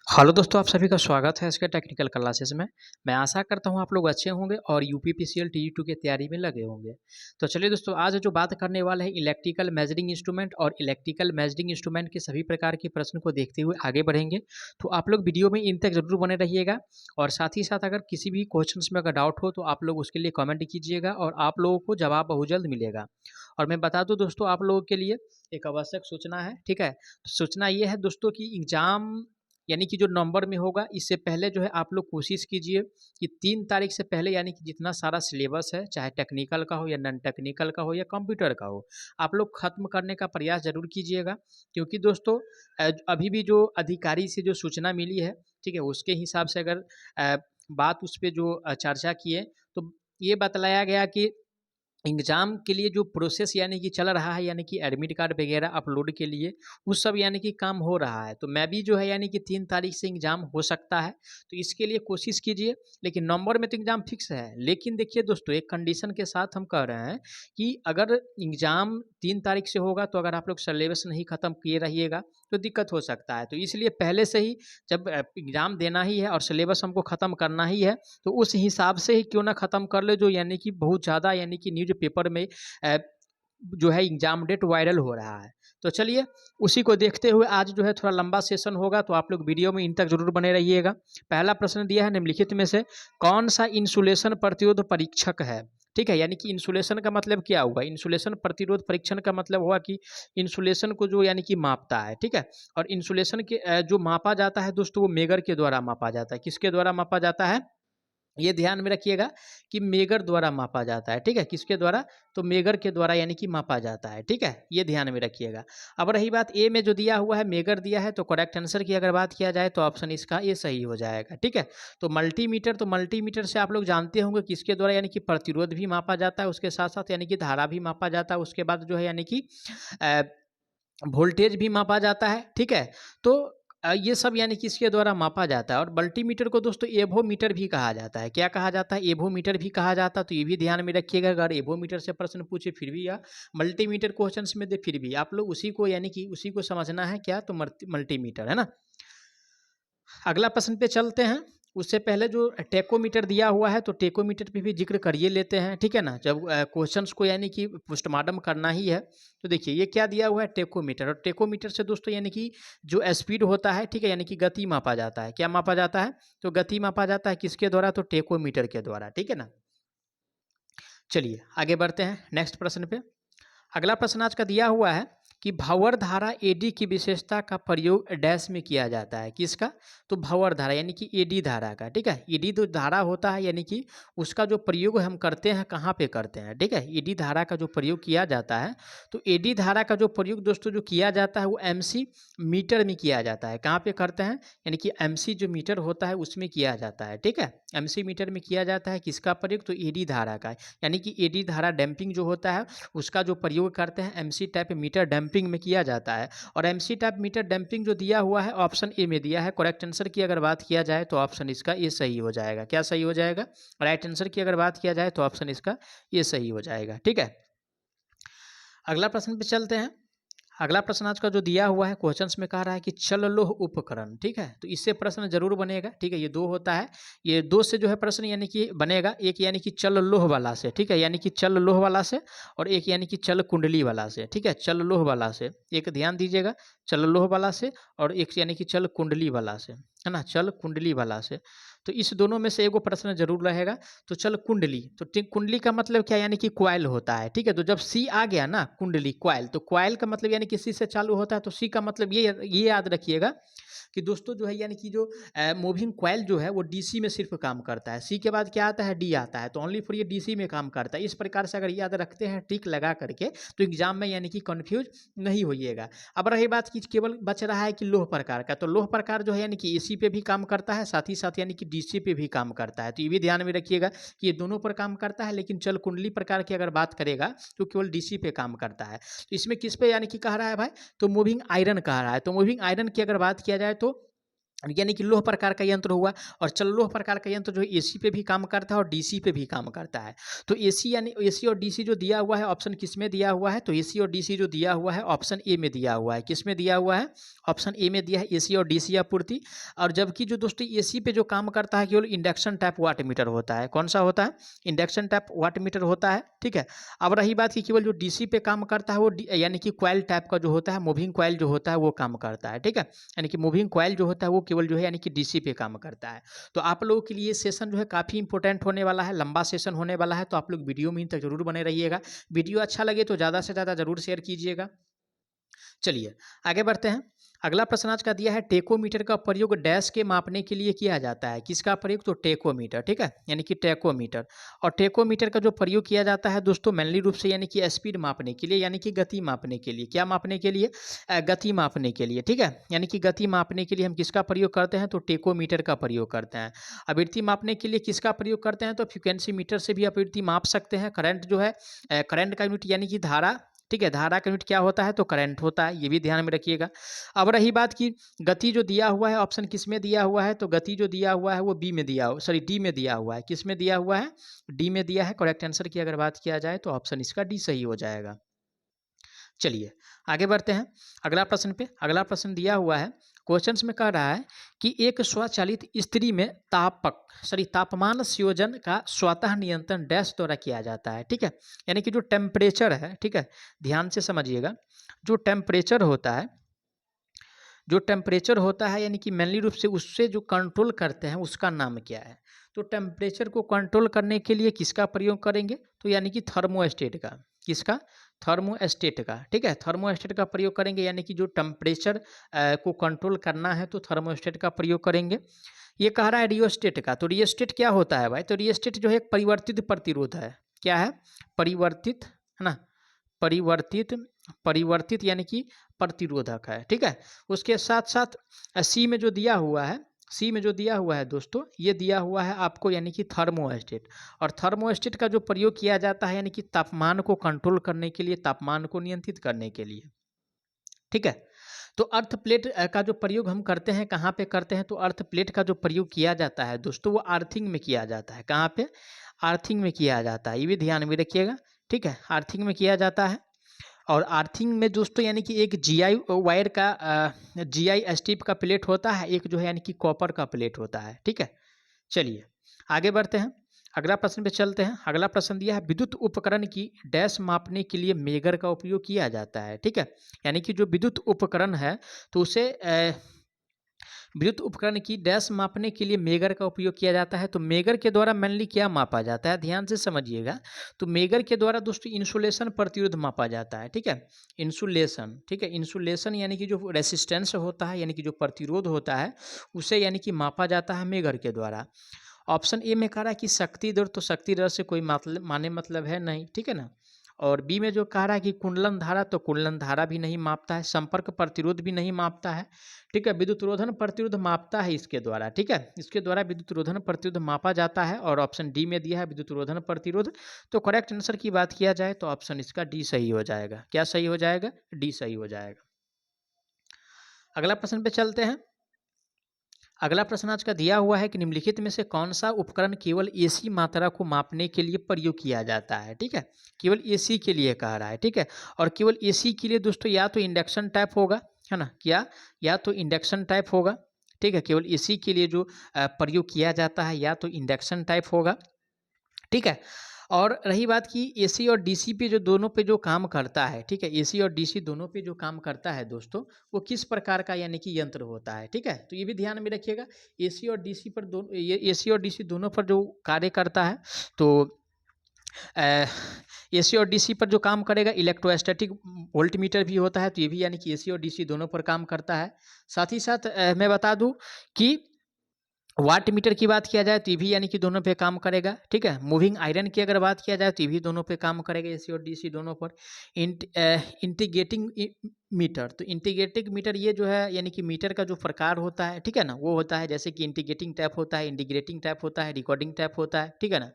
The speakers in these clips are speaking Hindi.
हेलो दोस्तों, आप सभी का स्वागत है इसके टेक्निकल क्लासेस में। मैं आशा करता हूँ आप लोग अच्छे होंगे और यूपीपीसीएल टी2 की तैयारी में लगे होंगे। तो चलिए दोस्तों, आज जो बात करने वाले हैं इलेक्ट्रिकल मेजरिंग इंस्ट्रूमेंट और इलेक्ट्रिकल मेजरिंग इंस्ट्रूमेंट के सभी प्रकार के प्रश्न को देखते हुए आगे बढ़ेंगे। तो आप लोग वीडियो में इन तक जरूर बने रहिएगा और साथ ही साथ अगर किसी भी क्वेश्चन में अगर डाउट हो तो आप लोग उसके लिए कॉमेंट कीजिएगा और आप लोगों को जवाब बहुत जल्द मिलेगा। और मैं बता दूँ दोस्तों, आप लोगों के लिए एक आवश्यक सूचना है, ठीक है। सूचना ये है दोस्तों कि एग्जाम यानी कि जो नवंबर में होगा इससे पहले जो है आप लोग कोशिश कीजिए कि 3 तारीख से पहले यानी कि जितना सारा सिलेबस है, चाहे टेक्निकल का हो या नॉन टेक्निकल का हो या कंप्यूटर का हो, आप लोग खत्म करने का प्रयास जरूर कीजिएगा। क्योंकि दोस्तों अभी भी जो अधिकारी से जो सूचना मिली है, ठीक है, उसके हिसाब से अगर बात उस पर जो चर्चा किए तो ये बतलाया गया कि एग्ज़ाम के लिए जो प्रोसेस यानी कि चल रहा है, यानी कि एडमिट कार्ड वगैरह अपलोड के लिए वो सब यानी कि काम हो रहा है। तो मैं भी जो है यानी कि 3 तारीख से एग्ज़ाम हो सकता है, तो इसके लिए कोशिश कीजिए। लेकिन नवंबर में तो एग्ज़ाम फिक्स है। लेकिन देखिए दोस्तों, एक कंडीशन के साथ हम कह रहे हैं कि अगर एग्ज़ाम 3 तारीख से होगा तो अगर आप लोग सिलेबस नहीं ख़त्म किए रहिएगा तो दिक्कत हो सकता है। तो इसलिए पहले से ही जब एग्ज़ाम देना ही है और सिलेबस हमको ख़त्म करना ही है, तो उस हिसाब से ही क्यों ना ख़त्म कर ले, जो यानी कि बहुत ज़्यादा यानी कि न्यूज़ पेपर में अ, जो है एग्ज़ाम डेट वायरल हो रहा है। तो चलिए, उसी को देखते हुए आज जो है थोड़ा लंबा सेशन होगा, तो आप लोग वीडियो में इन तक ज़रूर बने रहिएगा। पहला प्रश्न दिया है निम्नलिखित में से कौन सा इंसुलेशन प्रतिरोध परीक्षक है? ठीक है, यानी कि इंसुलेशन का मतलब क्या हुआ? इंसुलेशन प्रतिरोध परीक्षण का मतलब हुआ कि इंसुलेशन को जो यानी कि मापता है, ठीक है? और इंसुलेशन के जो मापा जाता है दोस्तों, वो मेगर के द्वारा मापा जाता है। किसके द्वारा मापा जाता है? ये ध्यान में रखिएगा कि मेगर द्वारा मापा जाता है, ठीक है। किसके द्वारा? तो मेगर के द्वारा यानी कि मापा जाता है, ठीक है। ये ध्यान में रखिएगा। अब रही बात ए में जो दिया हुआ है मेगर दिया है, तो करेक्ट आंसर की अगर बात किया जाए तो ऑप्शन इसका ये सही हो जाएगा, ठीक है। तो मल्टीमीटर से आप लोग जानते होंगे किसके द्वारा यानी कि प्रतिरोध भी मापा जाता है, उसके साथ साथ यानी कि धारा भी मापा जाता है, उसके बाद जो है यानी कि अ, वोल्टेज भी मापा जाता है, ठीक है। तो ये सब यानी कि इसके द्वारा मापा जाता है। और मल्टीमीटर को दोस्तों एवोमीटर भी कहा जाता है। क्या कहा जाता है? एवोमीटर भी कहा जाता है। तो ये भी ध्यान में रखिएगा, अगर एवोमीटर से प्रश्न पूछे फिर भी, या मल्टीमीटर क्वेश्चंस में दे फिर भी, आप लोग उसी को यानी कि उसी को समझना है। क्या? तो मल्टीमीटर है ना। अगला प्रश्न पे चलते हैं। उससे पहले जो टेकोमीटर दिया हुआ है, तो टेकोमीटर पे भी जिक्र करिए लेते हैं, ठीक है ना। जब क्वेश्चंस को यानी कि पोस्टमार्टम करना ही है, तो देखिए ये क्या दिया हुआ है? टेकोमीटर। और टेकोमीटर से दोस्तों यानी कि जो स्पीड होता है, ठीक है, यानी कि गति मापा जाता है। क्या मापा जाता है? तो गति मापा जाता है किसके द्वारा? तो टेकोमीटर के द्वारा, ठीक है ना। चलिए आगे बढ़ते हैं नेक्स्ट प्रश्न पे। अगला प्रश्न आज का दिया हुआ है कि भंवर धारा एडी की विशेषता का प्रयोग डैश में किया जाता है। किसका? तो भंवर धारा यानी कि एडी धारा का, ठीक है। एडी जो धारा होता है यानी कि उसका जो प्रयोग हम करते हैं, कहाँ पे करते हैं, ठीक है। एडी धारा का जो प्रयोग किया जाता है, तो एडी धारा का जो प्रयोग दोस्तों जो किया जाता है वो एमसी मीटर में किया जाता है। कहाँ पे करते हैं? यानी कि एमसी जो मीटर होता है उसमें किया जाता है, ठीक है। एमसी मीटर में किया जाता है किसका प्रयोग? तो एडी धारा का, यानी कि एडी धारा डैम्पिंग जो होता है उसका जो प्रयोग करते हैं एमसी टाइप मीटर डैम्पिंग में किया जाता है। और एमसी टाइप मीटर डैम्पिंग जो दिया हुआ है ऑप्शन ए में दिया है। करेक्ट आंसर की अगर बात किया जाए तो ऑप्शन इसका ये सही हो जाएगा। क्या सही हो जाएगा? राइट आंसर की अगर बात किया जाए तो ऑप्शन इसका ये सही हो जाएगा, ठीक है। अगला प्रश्न पे चलते हैं। अगला प्रश्न आज का जो दिया हुआ है क्वेश्चंस में कह रहा है कि चल लोह उपकरण, ठीक है। तो इससे प्रश्न जरूर बनेगा, ठीक है। ये दो होता है, ये दो से जो है प्रश्न यानी कि बनेगा। एक यानी कि चल लोह वाला से, ठीक है, यानी कि चल लोह वाला से, और एक यानी कि चल कुंडली वाला से, ठीक है। चल लोह वाला से एक ध्यान दीजिएगा, चल लोह वाला से, और एक यानी कि चल कुंडली वाला से, है ना, चल कुंडली वाला से। तो इस दोनों में से एगो प्रश्न जरूर रहेगा। तो चल कुंडली, तो कुंडली का मतलब क्या? यानी कि क्वाइल होता है, ठीक है। तो जब सी आ गया ना, कुंडली क्वाइल, तो क्वाइल का मतलब यानी कि सी से चालू होता है। तो सी का मतलब ये याद रखिएगा कि दोस्तों जो है यानी कि जो मूविंग क्वाइल जो है वो डीसी में सिर्फ काम करता है। सी के बाद क्या आता है? डी आता है। तो ओनली फॉर ये डीसी में काम करता है। इस प्रकार से अगर याद रखते हैं टिक लगा करके, तो एग्जाम में यानी कि कंफ्यूज नहीं होइएगा। अब रही बात कि केवल बच रहा है कि लोह प्रकार का, तो लोह प्रकार जो है यानी कि एसी पे भी काम करता है, साथ ही साथ यानी कि डीसी पे भी काम करता है। तो ये भी ध्यान में रखिएगा कि ये दोनों पर काम करता है। लेकिन चल कुंडली प्रकार की अगर बात करेगा तो केवल डीसी पे काम करता है। तो इसमें किस पे यानी कि कह रहा है भाई? तो मूविंग आयरन कह रहा है। तो मूविंग आयरन की अगर बात किया जाए तो यानी कि लोह प्रकार का यंत्र हुआ। और चल लोह प्रकार का यंत्र जो है एसी पे भी काम करता है और डीसी पे भी काम करता है। तो एसी यानी एसी और डीसी जो दिया हुआ है ऑप्शन किस में दिया हुआ है, तो एसी और डीसी जो दिया हुआ है ऑप्शन ए में दिया हुआ है। किस में दिया हुआ है, ऑप्शन ए में दिया है, एसी और डीसी आपूर्ति। और जबकि जो दोस्तों एसी पे जो काम करता है केवल इंडक्शन टाइप वाट मीटर होता है। कौन सा होता है, इंडक्शन टाइप वाट मीटर होता है। ठीक है, अब रही बात कि केवल जो डीसी पे काम करता है वो यानी कि क्वाइल टाइप का जो होता है, मूविंग क्वाइल जो होता है वो काम करता है। ठीक है, यानी कि मूविंग कॉइल जो होता है वो केवल जो है यानी कि डीसी पे काम करता है। तो आप लोगों के लिए सेशन जो है काफ़ी इंपॉर्टेंट होने वाला है, लंबा सेशन होने वाला है। तो आप लोग वीडियो में तक जरूर बने रहिएगा। वीडियो अच्छा लगे तो ज़्यादा से ज़्यादा जरूर शेयर कीजिएगा। चलिए आगे बढ़ते हैं। अगला प्रश्न आज का दिया है, टेकोमीटर का प्रयोग डैश के मापने के लिए किया जाता है। किसका प्रयोग, तो टेकोमीटर। ठीक है, यानी कि टेकोमीटर। और टेकोमीटर का जो प्रयोग किया जाता है दोस्तों मेनली रूप से यानी कि स्पीड मापने के लिए, यानी कि गति मापने के लिए। क्या मापने के लिए, गति मापने के लिए। ठीक है, यानी कि गति मापने के लिए हम किसका प्रयोग करते हैं, तो टेकोमीटर का प्रयोग करते हैं। आवृत्ति मापने के लिए किसका प्रयोग करते हैं, तो फ्रीक्वेंसी मीटर से भी आवृत्ति माप सकते हैं। करंट जो है, करंट का यूनिट यानी कि धारा। ठीक है, धारा का यूनिट क्या होता है, तो करंट होता है, ये भी ध्यान में रखिएगा। अब रही बात की गति जो दिया हुआ है ऑप्शन किस में दिया हुआ है, तो गति जो दिया हुआ है वो बी में दिया हुआ, सॉरी डी में दिया हुआ है। किस में दिया हुआ है, डी में दिया है। करेक्ट आंसर की अगर बात किया जाए तो ऑप्शन इसका डी सही हो जाएगा। चलिए आगे बढ़ते हैं अगला प्रश्न पे। अगला प्रश्न दिया हुआ है, क्वेश्चंस में कह रहा है कि एक स्वचालित इस्त्री में तापमान संयोजन का स्वतः नियंत्रण डैश द्वारा किया जाता है। ठीक है, यानी कि जो टेम्परेचर है, ठीक है, ध्यान से समझिएगा। जो टेम्परेचर होता है, जो टेम्परेचर होता है यानी कि मेनली रूप से उससे जो कंट्रोल करते हैं उसका नाम क्या है। तो टेम्परेचर को कंट्रोल करने के लिए किसका प्रयोग करेंगे, तो यानी कि थर्मोस्टेट का। किसका, थर्मोस्टेट का। ठीक है, थर्मोस्टेट का प्रयोग करेंगे, यानी कि जो टेम्परेचर को कंट्रोल करना है तो थर्मोस्टेट का प्रयोग करेंगे। ये कह रहा है रियोस्टेट का। तो रियोस्टेट क्या होता है भाई, तो रियोस्टेट जो है एक परिवर्तित प्रतिरोध है। क्या है, परिवर्तित, है ना, परिवर्तित, परिवर्तित यानी कि प्रतिरोधक है। ठीक है, उसके साथ साथ सी में जो दिया हुआ है, सी में जो दिया हुआ है दोस्तों, ये दिया हुआ है आपको यानी कि थर्मोस्टेट। और थर्मोस्टेट का जो प्रयोग किया जाता है यानी कि तापमान को कंट्रोल करने के लिए, तापमान को नियंत्रित करने के लिए। ठीक है, तो अर्थ प्लेट का जो प्रयोग हम करते हैं कहाँ पे करते हैं, तो अर्थ प्लेट का जो प्रयोग किया जाता है दोस्तों वो आर्थिंग में किया जाता है। कहाँ पे, आर्थिंग में किया जाता है, ये भी ध्यान में रखिएगा। ठीक है, आर्थिंग में किया जाता है। और आर्थिंग में दोस्तों यानी कि एक जीआई वायर का जीआई स्टीप का प्लेट होता है, एक जो है यानी कि कॉपर का प्लेट होता है। ठीक है, चलिए आगे बढ़ते हैं, अगला प्रश्न पे चलते हैं। अगला प्रश्न दिया है, विद्युत उपकरण की डैश मापने के लिए मेगर का उपयोग किया जाता है। ठीक है, यानी कि जो विद्युत उपकरण है तो उसे विद्युत उपकरण की डैश मापने के लिए मेगर का उपयोग किया जाता है। तो मेगर के द्वारा मेनली क्या मापा जाता है, ध्यान से समझिएगा। तो मेगर के द्वारा दोस्तों इंसुलेशन प्रतिरोध मापा जाता है। ठीक है, इंसुलेशन। ठीक है, इंसुलेशन यानी कि जो रेसिस्टेंस होता है यानी कि जो प्रतिरोध होता है उसे यानी कि मापा जाता है मेगर के द्वारा। ऑप्शन ए में कह रहा है कि शक्ति दर, तो शक्ति दर से कोई मतलब है नहीं। ठीक है ना। और बी में जो कह रहा है कि कुंडलन धारा, तो कुंडलन धारा भी नहीं मापता है। संपर्क प्रतिरोध भी नहीं मापता है। ठीक है, विद्युत रोधन प्रतिरोध मापता है इसके द्वारा। ठीक है, इसके द्वारा विद्युत रोधन प्रतिरोध मापा जाता है। और ऑप्शन डी में दिया है विद्युत रोधन प्रतिरोध। तो करेक्ट आंसर की बात किया जाए तो ऑप्शन इसका डी सही हो जाएगा। क्या सही हो जाएगा, डी सही हो जाएगा। अगला प्रश्न पे चलते हैं। अगला प्रश्न आज का दिया हुआ है कि निम्नलिखित में से कौन सा उपकरण केवल एसी मात्रा को मापने के लिए प्रयोग किया जाता है। ठीक है, केवल एसी के लिए कह रहा है। ठीक है, और केवल एसी के लिए दोस्तों या तो इंडक्शन टाइप होगा, है ना, क्या, या तो इंडक्शन टाइप होगा। ठीक है, केवल एसी के लिए जो प्रयोग किया जाता है या तो इंडक्शन टाइप होगा। ठीक है, और रही बात की एसी और डीसी पे जो दोनों पे जो काम करता है, ठीक है, एसी और डीसी दोनों पे जो काम करता है दोस्तों वो किस प्रकार का यानी कि यंत्र होता है। ठीक है, तो ये भी ध्यान में रखिएगा। एसी और डीसी पर दोनों, ये एसी और डीसी दोनों पर जो कार्य करता है तो एसी और डीसी पर जो काम करेगा इलेक्ट्रोस्टैटिक वोल्टमीटर भी होता है। तो ये भी यानी कि एसी और डीसी दोनों पर काम करता है। साथ ही साथ मैं बता दूं कि वाट मीटर की बात किया जाए तो ये भी यानी कि दोनों पे काम करेगा। ठीक है, मूविंग आयरन की अगर बात किया जाए तो ये भी दोनों पे काम करेगा, एसी और डीसी दोनों पर। इंटीग्रेटिंग मीटर, तो इंटीग्रेटिंग मीटर ये जो है यानी कि मीटर का जो प्रकार होता है, ठीक है ना, वो होता है जैसे कि इंटीग्रेटिंग टैप होता है, इंटीग्रेटिंग टैप होता है, रिकॉर्डिंग टैप होता है। ठीक है ना।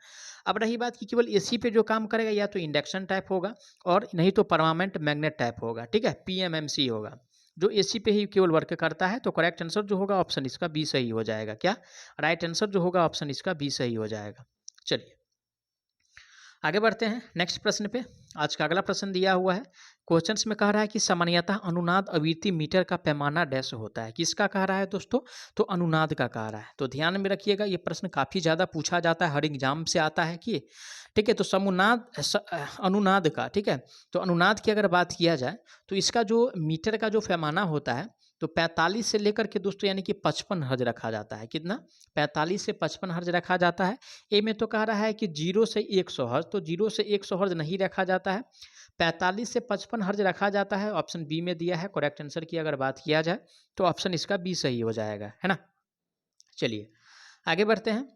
अब रही बात कि केवल एसी पे जो काम करेगा या तो इंडक्शन टाइप होगा और नहीं तो परमानेंट मैग्नेट टाइप होगा। ठीक है, पीएमएमसी होगा। जो एसी पे ही केवल वर्क करता है। तो करेक्ट आंसर जो होगा ऑप्शन इसका बी सही हो जाएगा। क्या राइट आंसर जो होगा ऑप्शन इसका बी सही हो जाएगा। चलिए आगे बढ़ते हैं नेक्स्ट प्रश्न पे। आज का अगला प्रश्न दिया हुआ है, क्वेश्चंस में कह रहा है कि सामान्यतः अनुनाद आवृत्ति मीटर का पैमाना डैश होता है। किसका कह रहा है दोस्तों? तो अनुनाद का कह रहा है। तो ध्यान में रखिएगा, ये प्रश्न काफ़ी ज़्यादा पूछा जाता है, हर एग्जाम से आता है कि ठीक है। तो अनुनाद का, ठीक है। तो अनुनाद की अगर बात किया जाए तो इसका जो मीटर का जो पैमाना होता है तो 45 से लेकर के दोस्तों यानी कि 55 हर्ज रखा जाता है। कितना? 45 से 55 हर्ज रखा जाता है। ए में तो कह रहा है कि 0 से 100 हर्ज, तो 0 से 100 हर्ज नहीं रखा जाता है, 45 से 55 हर्ज रखा जाता है। ऑप्शन बी में दिया है। करेक्ट आंसर की अगर बात किया जाए तो ऑप्शन इसका बी सही हो जाएगा, है ना। चलिए आगे बढ़ते हैं।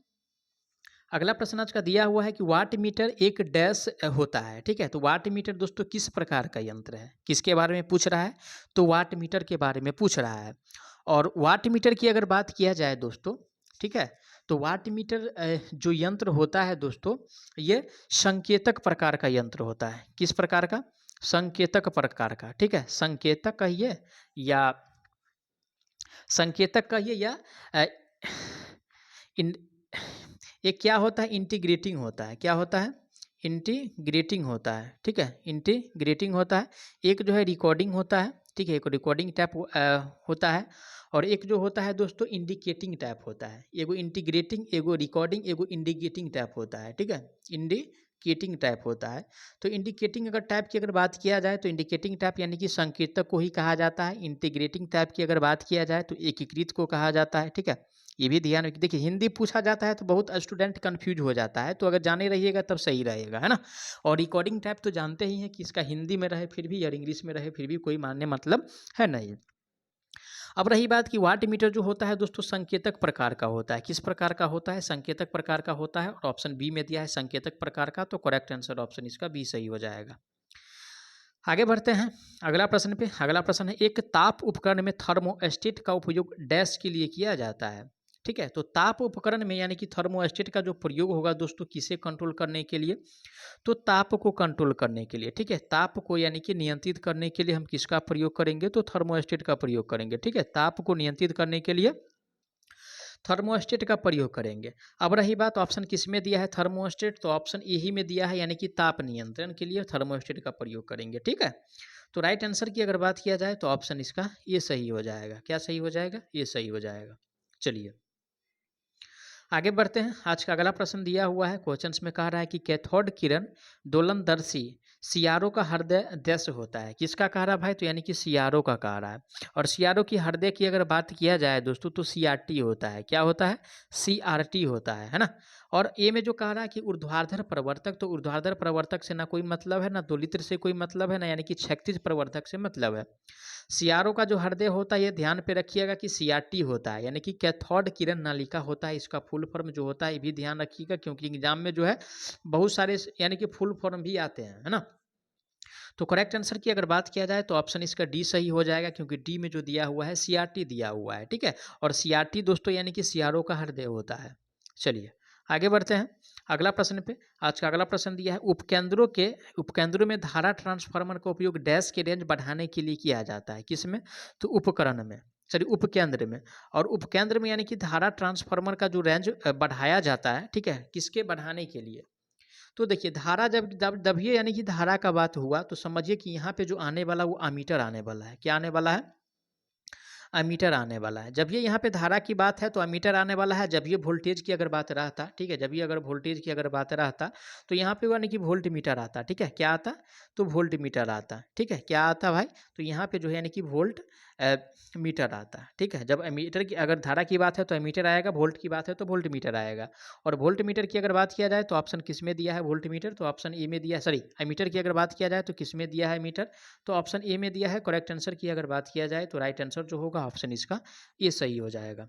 अगला प्रश्न आज का दिया हुआ है कि वाट मीटर एक डैश होता है। ठीक है। तो वाट मीटर दोस्तों किस प्रकार का यंत्र है? किसके बारे में पूछ रहा है? तो वाट मीटर के बारे में पूछ रहा है। और वाट मीटर की अगर बात किया जाए दोस्तों, ठीक है, तो वाट मीटर जो यंत्र होता है दोस्तों, ये संकेतक प्रकार का यंत्र होता है। किस प्रकार का? संकेतक प्रकार का। ठीक है, संकेतक कहिए या संकेतक कहिए या अ, इन ये क्या होता है? इंटीग्रेटिंग होता है। क्या होता है? इंटीग्रेटिंग होता है। ठीक है, इंटीग्रेटिंग होता है। एक जो है रिकॉर्डिंग होता है, ठीक है, एक रिकॉर्डिंग टाइप होता है, और एक जो होता है दोस्तों इंडिकेटिंग टाइप होता है। एगो इंटीग्रेटिंग, एगो रिकॉर्डिंग, एगो इंडिकेटिंग टाइप होता है। ठीक है, इंडिकेटिंग टाइप होता है। तो इंडिकेटिंग अगर टाइप की अगर बात किया जाए तो इंडिकेटिंग टाइप यानी कि संकेतक को ही कहा जाता है। इंटीग्रेटिंग टाइप की अगर बात किया जाए तो एकीकृत को कहा जाता है। ठीक है, ये भी ध्यान रखिए। देखिए हिंदी पूछा जाता है तो बहुत स्टूडेंट कंफ्यूज हो जाता है, तो अगर जाने रहिएगा तब सही रहेगा, है ना। और रिकॉर्डिंग टाइप तो जानते ही हैं कि इसका हिंदी में रहे फिर भी और इंग्लिश में रहे फिर भी कोई मान्य मतलब है नहीं। अब रही बात कि वाट मीटर जो होता है दोस्तों संकेतक प्रकार का होता है। किस प्रकार का होता है? संकेतक प्रकार का होता है। और ऑप्शन बी में दिया है संकेतक प्रकार का, तो करेक्ट आंसर ऑप्शन इसका बी सही हो जाएगा। आगे बढ़ते हैं अगला प्रश्न पे। अगला प्रश्न है, एक ताप उपकरण में थर्मोस्टेट का उपयोग डैश के लिए किया जाता है। ठीक है, तो ताप उपकरण में यानी कि थर्मोस्टेट का जो प्रयोग होगा दोस्तों किसे कंट्रोल करने के लिए? तो ताप को कंट्रोल करने के लिए। ठीक है, ताप को यानी कि नियंत्रित करने के लिए हम किसका प्रयोग करेंगे? तो थर्मोस्टेट का प्रयोग करेंगे। ठीक है, ताप को नियंत्रित करने के लिए थर्मोस्टेट का प्रयोग करेंगे। अब रही बात ऑप्शन किस में दिया है थर्मोस्टेट, तो ऑप्शन ए ही में दिया है, यानी कि ताप नियंत्रण के लिए थर्मोस्टेट का प्रयोग करेंगे। ठीक है, तो राइट आंसर की अगर बात किया जाए तो ऑप्शन इसका ये सही हो जाएगा। क्या सही हो जाएगा? ये सही हो जाएगा। चलिए आगे बढ़ते हैं। आज का अगला प्रश्न दिया हुआ है, क्वेश्चंस में कह रहा है कि कैथोड किरण दोलनदर्शी सीआरओ का हृदय देश होता है। किसका कह रहा है भाई? तो यानी कि सीआरओ का कह रहा है। और सीआरओ की हृदय की अगर बात किया जाए दोस्तों तो सीआरटी होता है। क्या होता है? सीआरटी होता है ना। और ए में जो कह रहा है कि ऊर्ध्वाधर प्रवर्तक, तो ऊर्ध्वाधर प्रवर्तक से ना कोई मतलब है, ना दोलित्र से कोई मतलब है, ना यानी कि क्षैतिज प्रवर्तक से मतलब है। सीआरओ का जो हृदय होता है ये ध्यान पे रखिएगा कि सीआरटी होता है, यानी कि कैथोड किरण नालिका होता है। इसका फुल फॉर्म जो होता है ये भी ध्यान रखिएगा, क्योंकि एग्जाम में जो है बहुत सारे यानी कि फुल फॉर्म भी आते हैं, है ना। तो करेक्ट आंसर की अगर बात किया जाए तो ऑप्शन इसका डी सही हो जाएगा, क्योंकि डी में जो दिया हुआ है सीआरटी दिया हुआ है। ठीक है, और सीआरटी दोस्तों यानी कि सीआरओ का हृदय होता है। चलिए आगे बढ़ते हैं अगला प्रश्न पे। आज का अगला प्रश्न दिया है, उपकेंद्रों में धारा ट्रांसफार्मर का उपयोग डैश के रेंज बढ़ाने के लिए किया जाता है। किसमें? तो उपकरण में, सॉरी उपकेंद्र में। और उपकेंद्र में यानी कि धारा ट्रांसफार्मर का जो रेंज बढ़ाया जाता है, ठीक है, किसके बढ़ाने के लिए? तो देखिए धारा जब ये यानी कि धारा का बात हुआ तो समझिए कि यहाँ पे जो आने वाला वो अमीटर आने वाला है। क्या आने वाला है? अमीटर आने वाला है। जब ये यहाँ पे धारा की बात है तो अमीटर आने वाला है। जब ये वोल्टेज की अगर बात रहता, ठीक है, जब ये अगर वोल्टेज की अगर बात रहता तो यहाँ पे यानी कि वोल्ट मीटर आता। ठीक है, क्या आता? तो वोल्ट मीटर आता। ठीक है, क्या आता भाई? तो यहाँ पे जो है यानी कि वोल्ट मीटर आता। ठीक है, जब अमीटर की अगर धारा की बात है तो अमीटर आएगा, वोल्ट की बात है तो वोल्ट मीटर आएगा। और वोल्ट मीटर की अगर बात किया जाए तो ऑप्शन किस में दिया है वोल्ट मीटर? तो ऑप्शन ए में दिया है। सॉरी, अमीटर की अगर बात किया जाए तो किस में दिया है मीटर? तो ऑप्शन ए में दिया है। करेक्ट आंसर की अगर बात किया जाए तो राइट आंसर जो होगा ऑप्शन इसका ये सही हो जाएगा।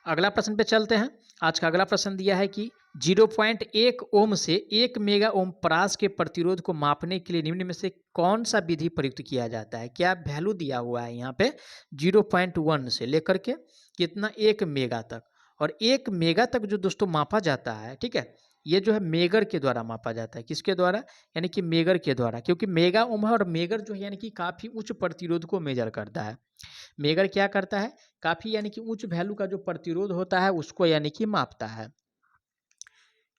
अगला प्रश्न पे चलते हैं। आज का अगला प्रश्न दिया है कि 0.1 ओम से 1 मेगा ओम परास के प्रतिरोध को मापने के लिए निम्न में से कौन सा विधि प्रयुक्त किया जाता है? क्या वैल्यू दिया हुआ है यहाँ पे 0.1 से लेकर के कितना 1 मेगा तक। और 1 मेगा तक जो दोस्तों मापा जाता है, ठीक है, ये जो है मेगर के द्वारा मापा जाता है। किसके द्वारा? यानी कि मेगर के द्वारा, क्योंकि मेगा ओम है और मेगर जो है यानी कि काफ़ी उच्च प्रतिरोध को मेजर करता है। मेगर क्या करता है? काफ़ी यानी कि उच्च वैल्यू का जो प्रतिरोध होता है उसको यानी कि मापता है।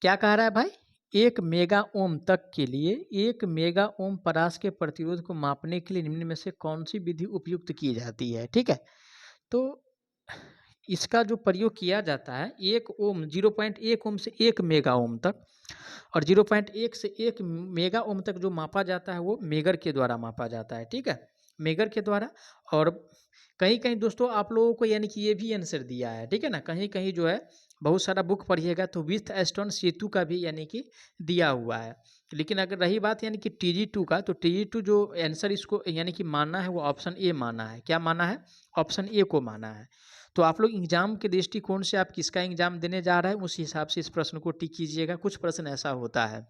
क्या कह रहा है भाई? 1 मेगा ओम तक के लिए 1 मेगा ओम परास के प्रतिरोध को मापने के लिए निम्न में से कौन सी विधि उपयुक्त की जाती है? ठीक है। तो इसका जो प्रयोग किया जाता है 1 ओम 0.1 ओम से 1 मेगा ओम तक, और 0.1 से 1 मेगा ओम तक जो मापा जाता है वो मेगर के द्वारा मापा जाता है। ठीक है, मेगर के द्वारा। और कहीं-कहीं दोस्तों आप लोगों को यानी कि ये भी आंसर दिया है, ठीक है ना? कहीं-कहीं जो है बहुत सारा बुक पढ़िएगा तो विथ स्टोन सेतु का भी यानी कि दिया हुआ है। लेकिन अगर रही बात यानी कि TG2 का, तो TG2 जो आंसर इसको यानी कि माना है वो ऑप्शन ए माना है। क्या माना है? ऑप्शन ए को माना है। तो आप लोग एग्जाम के दृष्टिकोण से आप किसका एग्जाम देने जा रहे हैं उस हिसाब से इस प्रश्न को टिक कीजिएगा। कुछ प्रश्न ऐसा होता है।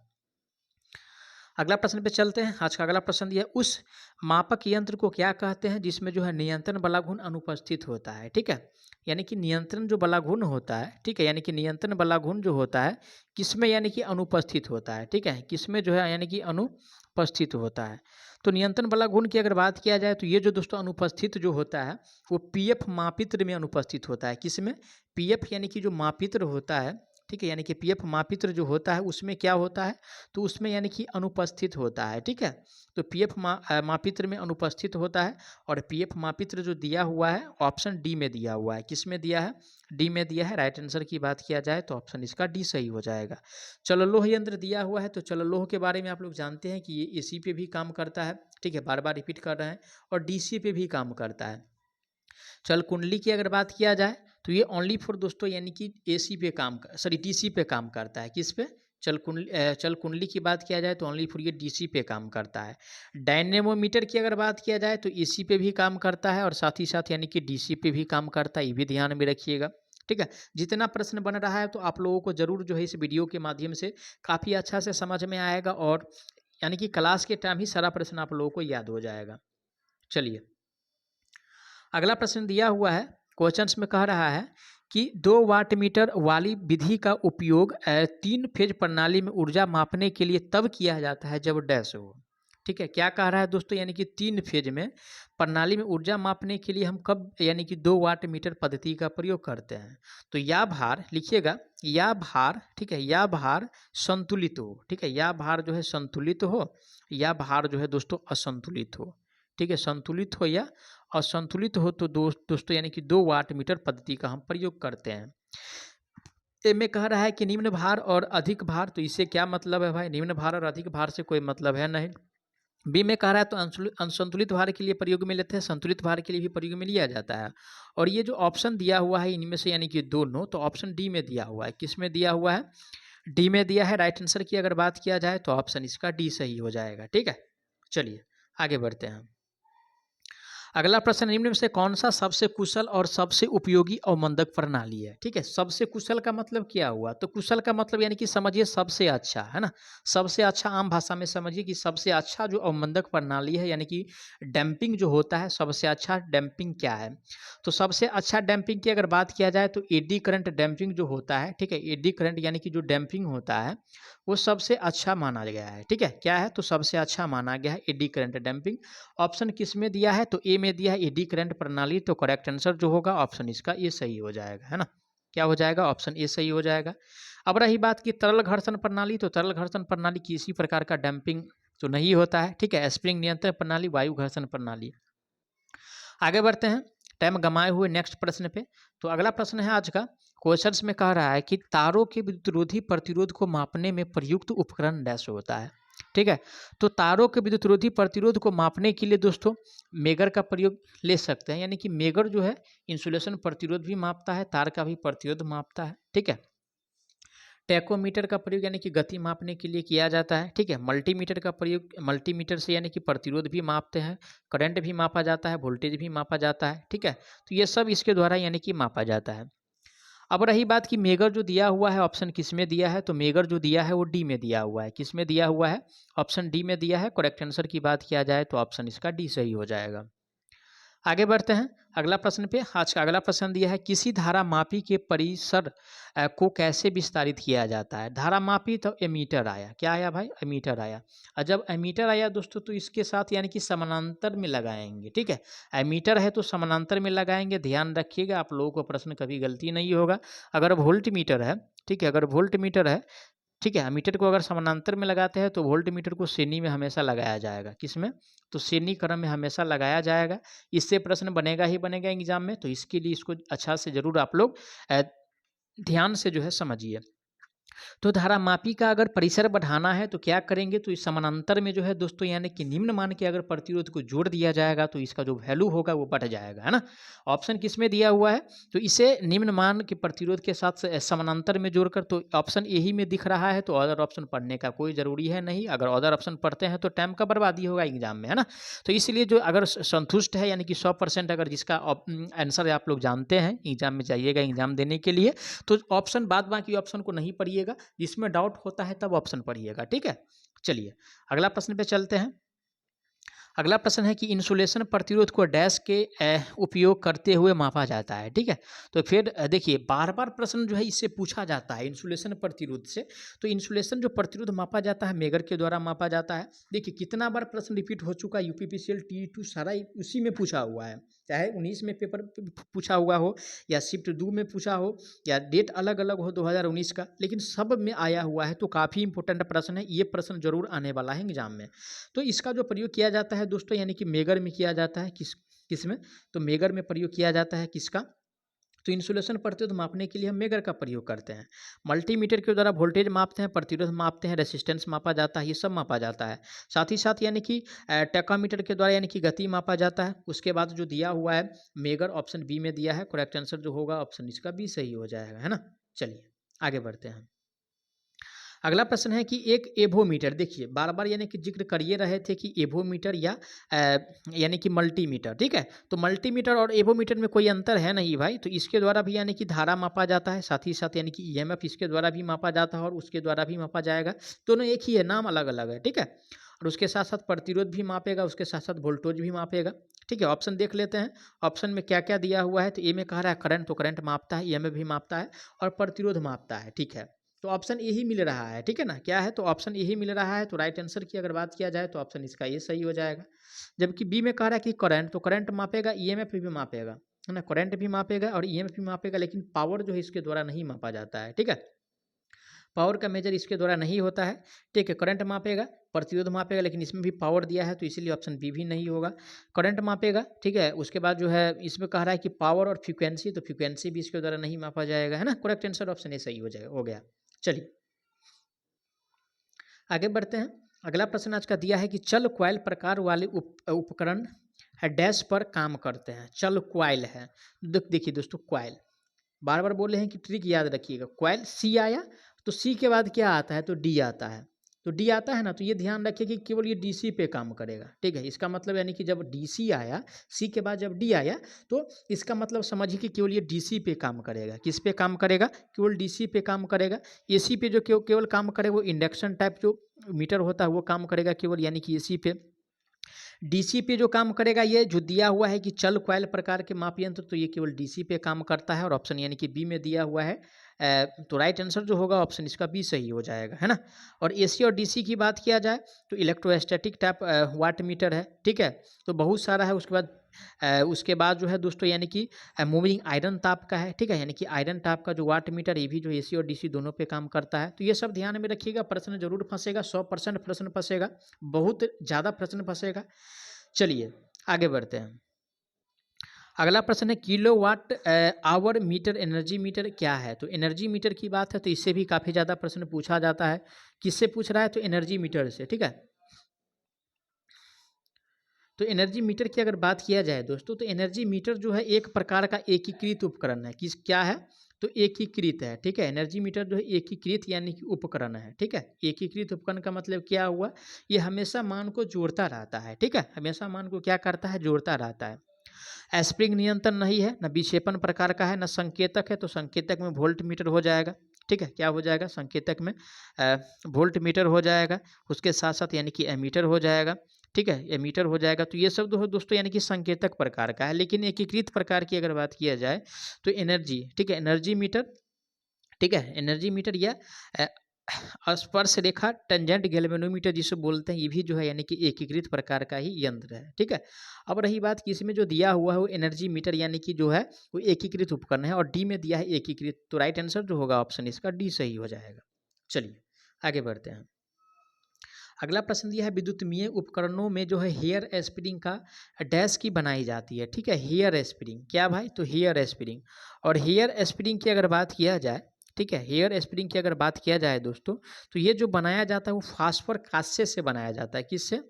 अगला प्रश्न पे चलते हैं। आज का अगला प्रश्न दिया है, उस मापक यंत्र को क्या कहते हैं जिसमें जो है नियंत्रण बला गुण अनुपस्थित होता है। ठीक है, यानी कि नियंत्रण जो बला गुण होता है, ठीक है, यानी कि नियंत्रण बला गुण जो होता है किसमें यानी कि अनुपस्थित होता है। ठीक है, किसमें जो है यानी कि अनुपस्थित होता है। तो नियंत्रण बला गुण की अगर बात किया जाए तो ये जो दोस्तों अनुपस्थित जो होता है वो पीएफ मापित्र में अनुपस्थित होता है। किसमें? पीएफ यानी कि जो मापित्र होता है, ठीक है, यानी कि पीएफ मापित्र जो होता है उसमें क्या होता है, तो उसमें यानी कि अनुपस्थित होता है। ठीक है, तो पीएफ मापित्र में अनुपस्थित होता है। और पीएफ मापित्र जो दिया हुआ है ऑप्शन डी में दिया हुआ है। किस में दिया है? डी में दिया है। राइट आंसर की बात किया जाए तो ऑप्शन इसका डी सही हो जाएगा। चलो लोह यंत्र दिया हुआ है, तो चलो लोह के बारे में आप लोग जानते हैं कि ये एसी पे भी काम करता है। ठीक है, बार बार रिपीट कर रहे हैं। और डीसी पे भी काम करता है। चल कुंडली की अगर बात किया जाए तो ये ओनली फॉर दोस्तों यानी कि एसी पे काम सॉरी डीसी पे काम करता है। किस पे? चल कुंडली की बात किया जाए तो ओनली फॉर ये डीसी पे काम करता है। डायनेमोमीटर की अगर बात किया जाए तो एसी पे भी काम करता है और साथ ही साथ यानी कि डीसी पे भी काम करता है। ये भी ध्यान में रखिएगा। ठीक है, जितना प्रश्न बन रहा है तो आप लोगों को जरूर जो है इस वीडियो के माध्यम से काफ़ी अच्छा से समझ में आएगा, और यानी कि क्लास के टाइम ही सारा प्रश्न आप लोगों को याद हो जाएगा। चलिए अगला प्रश्न दिया हुआ है, क्वेश्चंस में कह रहा है कि 2 वाट मीटर वाली विधि का उपयोग 3 फेज प्रणाली में ऊर्जा मापने के लिए तब किया जाता है जब डैश हो। ठीक है, क्या कह रहा है दोस्तों, यानी कि 3 फेज में प्रणाली में ऊर्जा मापने के लिए हम कब यानी कि 2 वाट मीटर पद्धति का प्रयोग करते हैं। तो या भार लिखिएगा, या भार, ठीक है, या भार संतुलित हो। ठीक है, या भार जो है संतुलित हो, या भार जो है दोस्तों असंतुलित हो। ठीक है, संतुलित हो या असंतुलित हो तो दोस्तों यानी कि 2 वाट मीटर पद्धति का हम प्रयोग करते हैं। ए में कह रहा है कि निम्न भार और अधिक भार, तो इससे क्या मतलब है भाई? निम्न भार और अधिक भार से कोई मतलब है नहीं। बी में कह रहा है तो असंतुलित भार के लिए प्रयोग में लेते हैं, संतुलित भार के लिए भी प्रयोग में लिया जाता है। और ये जो ऑप्शन दिया हुआ है इनमें से यानी कि दोनों, तो ऑप्शन डी में दिया हुआ है। किस में दिया हुआ है? डी में दिया है। राइट आंसर की अगर बात किया जाए तो ऑप्शन इसका डी सही हो जाएगा। ठीक है, चलिए आगे बढ़ते हैं। अगला प्रश्न, निम्न में से कौन सा सबसे कुशल और सबसे उपयोगी अवमंदक प्रणाली है? ठीक है, सबसे कुशल का मतलब क्या हुआ? तो कुशल का मतलब यानी कि समझिए सबसे अच्छा, है ना? सबसे अच्छा आम भाषा में समझिए कि सबसे अच्छा जो अवमंदक प्रणाली है यानी कि डैम्पिंग जो होता है, सबसे अच्छा डैम्पिंग क्या है? तो सबसे अच्छा डैम्पिंग की अगर बात किया जाए तो एडी करंट डैम्पिंग जो होता है, ठीक है, एडी करंट यानी कि जो डैम्पिंग होता है वो सबसे अच्छा माना गया है। ठीक है, क्या है? तो सबसे अच्छा माना गया है एडी करंट डैम्पिंग। ऑप्शन किस में दिया है? तो ए में दिया है एडी करंट प्रणाली। तो करेक्ट आंसर जो होगा ऑप्शन इसका ए सही हो जाएगा, है ना? क्या हो जाएगा? ऑप्शन ए सही हो जाएगा। अब रही बात की तरल घर्षण प्रणाली, तो तरल घर्षण प्रणाली किसी प्रकार का डंपिंग तो नहीं होता है। ठीक है, स्प्रिंग नियंत्रण प्रणाली, वायु घर्षण प्रणाली। आगे बढ़ते हैं टाइम गंवाए हुए नेक्स्ट प्रश्न पे। तो अगला प्रश्न है आज का, क्वेश्चंस में कह रहा है कि तारों के विद्युतरोधी प्रतिरोध को मापने में प्रयुक्त उपकरण डैश होता है। ठीक है, तो तारों के विद्युतरोधी प्रतिरोध को मापने के लिए दोस्तों मेगर का प्रयोग ले सकते हैं, यानी कि मेगर जो है इंसुलेशन प्रतिरोध भी मापता है, तार का भी प्रतिरोध मापता है। ठीक है, टैकोमीटर का प्रयोग यानी कि गति मापने के लिए किया जाता है। ठीक है, मल्टीमीटर का प्रयोग, मल्टीमीटर से यानी कि प्रतिरोध भी मापते हैं, करंट भी मापा जाता है, वोल्टेज भी मापा जाता है। ठीक है, तो ये सब इसके द्वारा यानी कि मापा जाता है। अब रही बात कि मेगर जो दिया हुआ है ऑप्शन किस में दिया है, तो मेगर जो दिया है वो डी में दिया हुआ है। किस में दिया हुआ है? ऑप्शन डी में दिया है। करेक्ट आंसर की बात किया जाए तो ऑप्शन इसका डी सही हो जाएगा। आगे बढ़ते हैं अगला प्रश्न पे। आज का अगला प्रश्न दिया है, किसी धारा मापी के परिसर को कैसे विस्तारित किया जाता है। धारा मापी तो एमीटर आया, क्या आया भाई, एमीटर आया। और जब एमीटर आया दोस्तों तो इसके साथ यानी कि समानांतर में लगाएंगे, ठीक है। एमीटर है तो समानांतर में लगाएंगे, ध्यान रखिएगा आप लोगों को प्रश्न कभी गलती नहीं होगा। अगर वोल्ट मीटर है, ठीक है, अगर वोल्ट मीटर है, ठीक है, मीटर को अगर समानांतर में लगाते हैं तो वोल्ट मीटर को श्रेणी में हमेशा लगाया जाएगा, किसमें, तो श्रेणी क्रम में हमेशा लगाया जाएगा। इससे प्रश्न बनेगा ही बनेगा एग्जाम में, तो इसके लिए इसको अच्छा से जरूर आप लोग ध्यान से जो है समझिए। तो धारा मापी का अगर परिसर बढ़ाना है तो क्या करेंगे, तो इस समानांतर में जो है दोस्तों यानी कि निम्न मान के अगर प्रतिरोध को जोड़ दिया जाएगा तो इसका जो वैल्यू होगा वो बढ़ जाएगा, है ना। ऑप्शन किसमें दिया हुआ है, तो इसे निम्न मान के प्रतिरोध के साथ समानांतर में जोड़कर, तो ऑप्शन यही में दिख रहा है। तो अदर ऑप्शन पढ़ने का कोई ज़रूरी है नहीं, अगर अदर ऑप्शन पढ़ते हैं तो टाइम का बर्बादी होगा एग्जाम में, है ना। तो इसलिए जो अगर संतुष्ट है यानी कि 100% अगर जिसका आंसर आप लोग जानते हैं, एग्जाम में जाइएगा एग्जाम देने के लिए, तो ऑप्शन बाद बाकी ऑप्शन को नहीं पढ़िएगा, जिसमें डाउट होता है तब ऑप्शन पढ़िएगा, ठीक है। चलिए अगला प्रश्न पे चलते हैं। अगला प्रश्न है कि इंसुलेशन प्रतिरोध को डैश के उपयोग करते हुए मापा जाता है, ठीक है। तो फिर देखिए बार बार प्रश्न जो है इससे पूछा जाता है इंसुलेशन प्रतिरोध से। तो इंसुलेशन जो प्रतिरोध मापा जाता है मेगर के द्वारा मापा जाता है। देखिए कितना बार प्रश्न रिपीट हो चुका है, यूपीपीसीएल टी2 सारा उसी में पूछा हुआ है, चाहे 19 में पेपर पूछा हुआ हो या शिफ्ट 2 में पूछा हो या डेट अलग अलग हो 2019 का, लेकिन सब में आया हुआ है। तो काफ़ी इंपॉर्टेंट प्रश्न है, ये प्रश्न जरूर आने वाला है एग्जाम में। तो इसका जो प्रयोग किया जाता है दोस्तों यानी कि मेगर में किया जाता है, किस में, तो मेगर में प्रयोग किया जाता है किसका, तो इंसुलेशन प्रतिरोध मापने के लिए हम मेगर का प्रयोग करते हैं। मल्टीमीटर के द्वारा वोल्टेज मापते हैं, प्रतिरोध मापते हैं, रेसिस्टेंस मापा जाता है, ये सब मापा जाता है। साथ ही साथ यानी कि टेकोमीटर के द्वारा यानी कि गति मापा जाता है। उसके बाद जो दिया हुआ है मेगर ऑप्शन बी में दिया है, करेक्ट आंसर जो होगा ऑप्शन इसका बी सही हो जाएगा, है ना। चलिए आगे बढ़ते हैं। अगला प्रश्न है कि एक एवोमीटर, देखिए बार बार यानी कि जिक्र करिए रहे थे कि एवोमीटर या यानी कि मल्टीमीटर, ठीक है। तो मल्टीमीटर और एवोमीटर में कोई अंतर है नहीं भाई। तो इसके द्वारा भी यानी कि धारा मापा जाता है, साथ ही साथ यानी कि ईएमएफ इसके द्वारा भी मापा जाता है और उसके द्वारा भी मापा जाएगा। दोनों एक ही है, नाम अलग अलग है, ठीक है। और उसके साथ साथ प्रतिरोध भी मापेगा, उसके साथ साथ वोल्टेज भी मापेगा, ठीक है। ऑप्शन देख लेते हैं, ऑप्शन में क्या क्या दिया हुआ है। तो ए में कह रहा है करंट, तो करंट मापता है, ईएमएफ भी मापता है और प्रतिरोध मापता है, ठीक है। तो ऑप्शन यही मिल रहा है, ठीक है ना, क्या है, तो ऑप्शन यही मिल रहा है। तो राइट आंसर की अगर बात किया जाए तो ऑप्शन इसका ये सही हो जाएगा। जबकि बी में कह रहा है कि करंट, तो करंट मापेगा, ईएमएफ भी मापेगा, है ना, करंट भी मापेगा और ईएमएफ भी मापेगा, लेकिन पावर जो है इसके द्वारा नहीं मापा जाता है, ठीक है। पावर का मेजर इसके द्वारा नहीं होता है, ठीक है। करंट मापेगा, प्रतिरोध मापेगा, लेकिन इसमें भी पावर दिया है तो इसीलिए ऑप्शन बी भी नहीं होगा। करंट मापेगा, ठीक है। उसके बाद जो है इसमें कह रहा है कि पावर और फ्रीक्वेंसी, तो फ्रीक्वेंसी भी इसके द्वारा नहीं मापा जाएगा, है ना। करेक्ट आंसर ऑप्शन ए सही हो जाएगा, हो गया। चलिए आगे बढ़ते हैं। अगला प्रश्न आज का दिया है कि चल क्वाइल प्रकार वाले उपकरण है डैश पर काम करते हैं। चल क्वाइल है, देखिए दोस्तों क्वाइल बार बार बोले हैं कि ट्रिक याद रखिएगा। क्वाइल सी आया तो सी के बाद क्या आता है, तो डी आता है। तो डी आता है ना, तो ये ध्यान रखिए कि केवल ये डीसी पे काम करेगा, ठीक है। इसका मतलब यानी कि जब डीसी आया, सी के बाद जब डी आया, तो इसका मतलब समझिए कि केवल ये डीसी पे काम करेगा। किस पे काम करेगा, केवल डीसी पे काम करेगा। एसी पे जो केवल काम करेगा वो इंडक्शन टाइप जो मीटर होता है वो काम करेगा केवल, यानी कि एसी पे। डीसी पे जो काम करेगा, ये जो दिया हुआ है कि चल क्वाइल प्रकार के माप यंत्र, तो ये केवल डीसी पे काम करता है और ऑप्शन यानी कि बी में दिया हुआ है। तो राइट आंसर जो होगा ऑप्शन इसका बी सही हो जाएगा, है ना। और एसी और डीसी की बात किया जाए तो इलेक्ट्रोस्टैटिक टाइप वाट मीटर है, ठीक है। तो बहुत सारा है। उसके बाद जो है दोस्तों यानी कि मूविंग आयरन ताप का है, ठीक है। यानी कि आयरन ताप का जो वाट मीटर, ये भी जो एसी और डीसी दोनों पे काम करता है। तो ये सब ध्यान में रखिएगा, प्रश्न जरूर फंसेगा, 100% प्रश्न फंसेगा, बहुत ज़्यादा प्रश्न फंसेगा। चलिए आगे बढ़ते हैं। अगला प्रश्न है kilowatt hour meter energy meter क्या है। तो एनर्जी मीटर की बात है तो इससे भी काफ़ी ज़्यादा प्रश्न पूछा जाता है। किससे पूछ रहा है, तो एनर्जी मीटर से, ठीक है। तो एनर्जी मीटर की अगर बात किया जाए दोस्तों, तो एनर्जी मीटर जो है एक प्रकार का एकीकृत उपकरण है। किस क्या है, तो एकीकृत है, ठीक है। एनर्जी मीटर जो है एकीकृत यानी कि उपकरण है, ठीक है। एकीकृत उपकरण का मतलब क्या हुआ, ये हमेशा मान को जोड़ता रहता है, ठीक है। हमेशा मान को क्या करता है, जोड़ता रहता है। स्प्रिंग नियंत्रण नहीं है, न विक्षेपण प्रकार का है, न संकेतक है। तो संकेतक में वोल्ट मीटर हो जाएगा, ठीक है। क्या हो जाएगा, संकेतक में वोल्ट मीटर हो जाएगा। उसके साथ साथ यानी कि एमीटर हो जाएगा। ठीक है, ये मीटर हो जाएगा। तो ये सब दोस्तों यानी कि संकेतक प्रकार का है। लेकिन एकीकृत प्रकार की अगर बात किया जाए तो एनर्जी, ठीक है, एनर्जी मीटर, ठीक है, एनर्जी मीटर या अ, स्पर्श रेखा टेंजेंट गैल्वेनोमीटर जिसे बोलते हैं, ये भी जो है यानी कि एकीकृत प्रकार का ही यंत्र है, ठीक है। अब रही बात कि इसमें जो दिया हुआ है वो एनर्जी मीटर यानी कि जो है वो एकीकृत उपकरण है, और डी में दिया है एकीकृत, तो राइट आंसर जो होगा ऑप्शन इसका डी सही हो जाएगा। चलिए आगे बढ़ते हैं। अगला प्रश्न दिया है विद्युतीय उपकरणों में जो है हेयर स्प्रिंग का डैश की बनाई जाती है, ठीक है, हेयर स्प्रिंग क्या भाई, तो हेयर स्प्रिंग। और हेयर स्प्रिंग की अगर बात किया जाए, ठीक है, हेयर स्प्रिंग की अगर बात किया जाए दोस्तों, तो ये जो बनाया जाता है वो फास्फोर कांस्य से बनाया जाता है। किससे,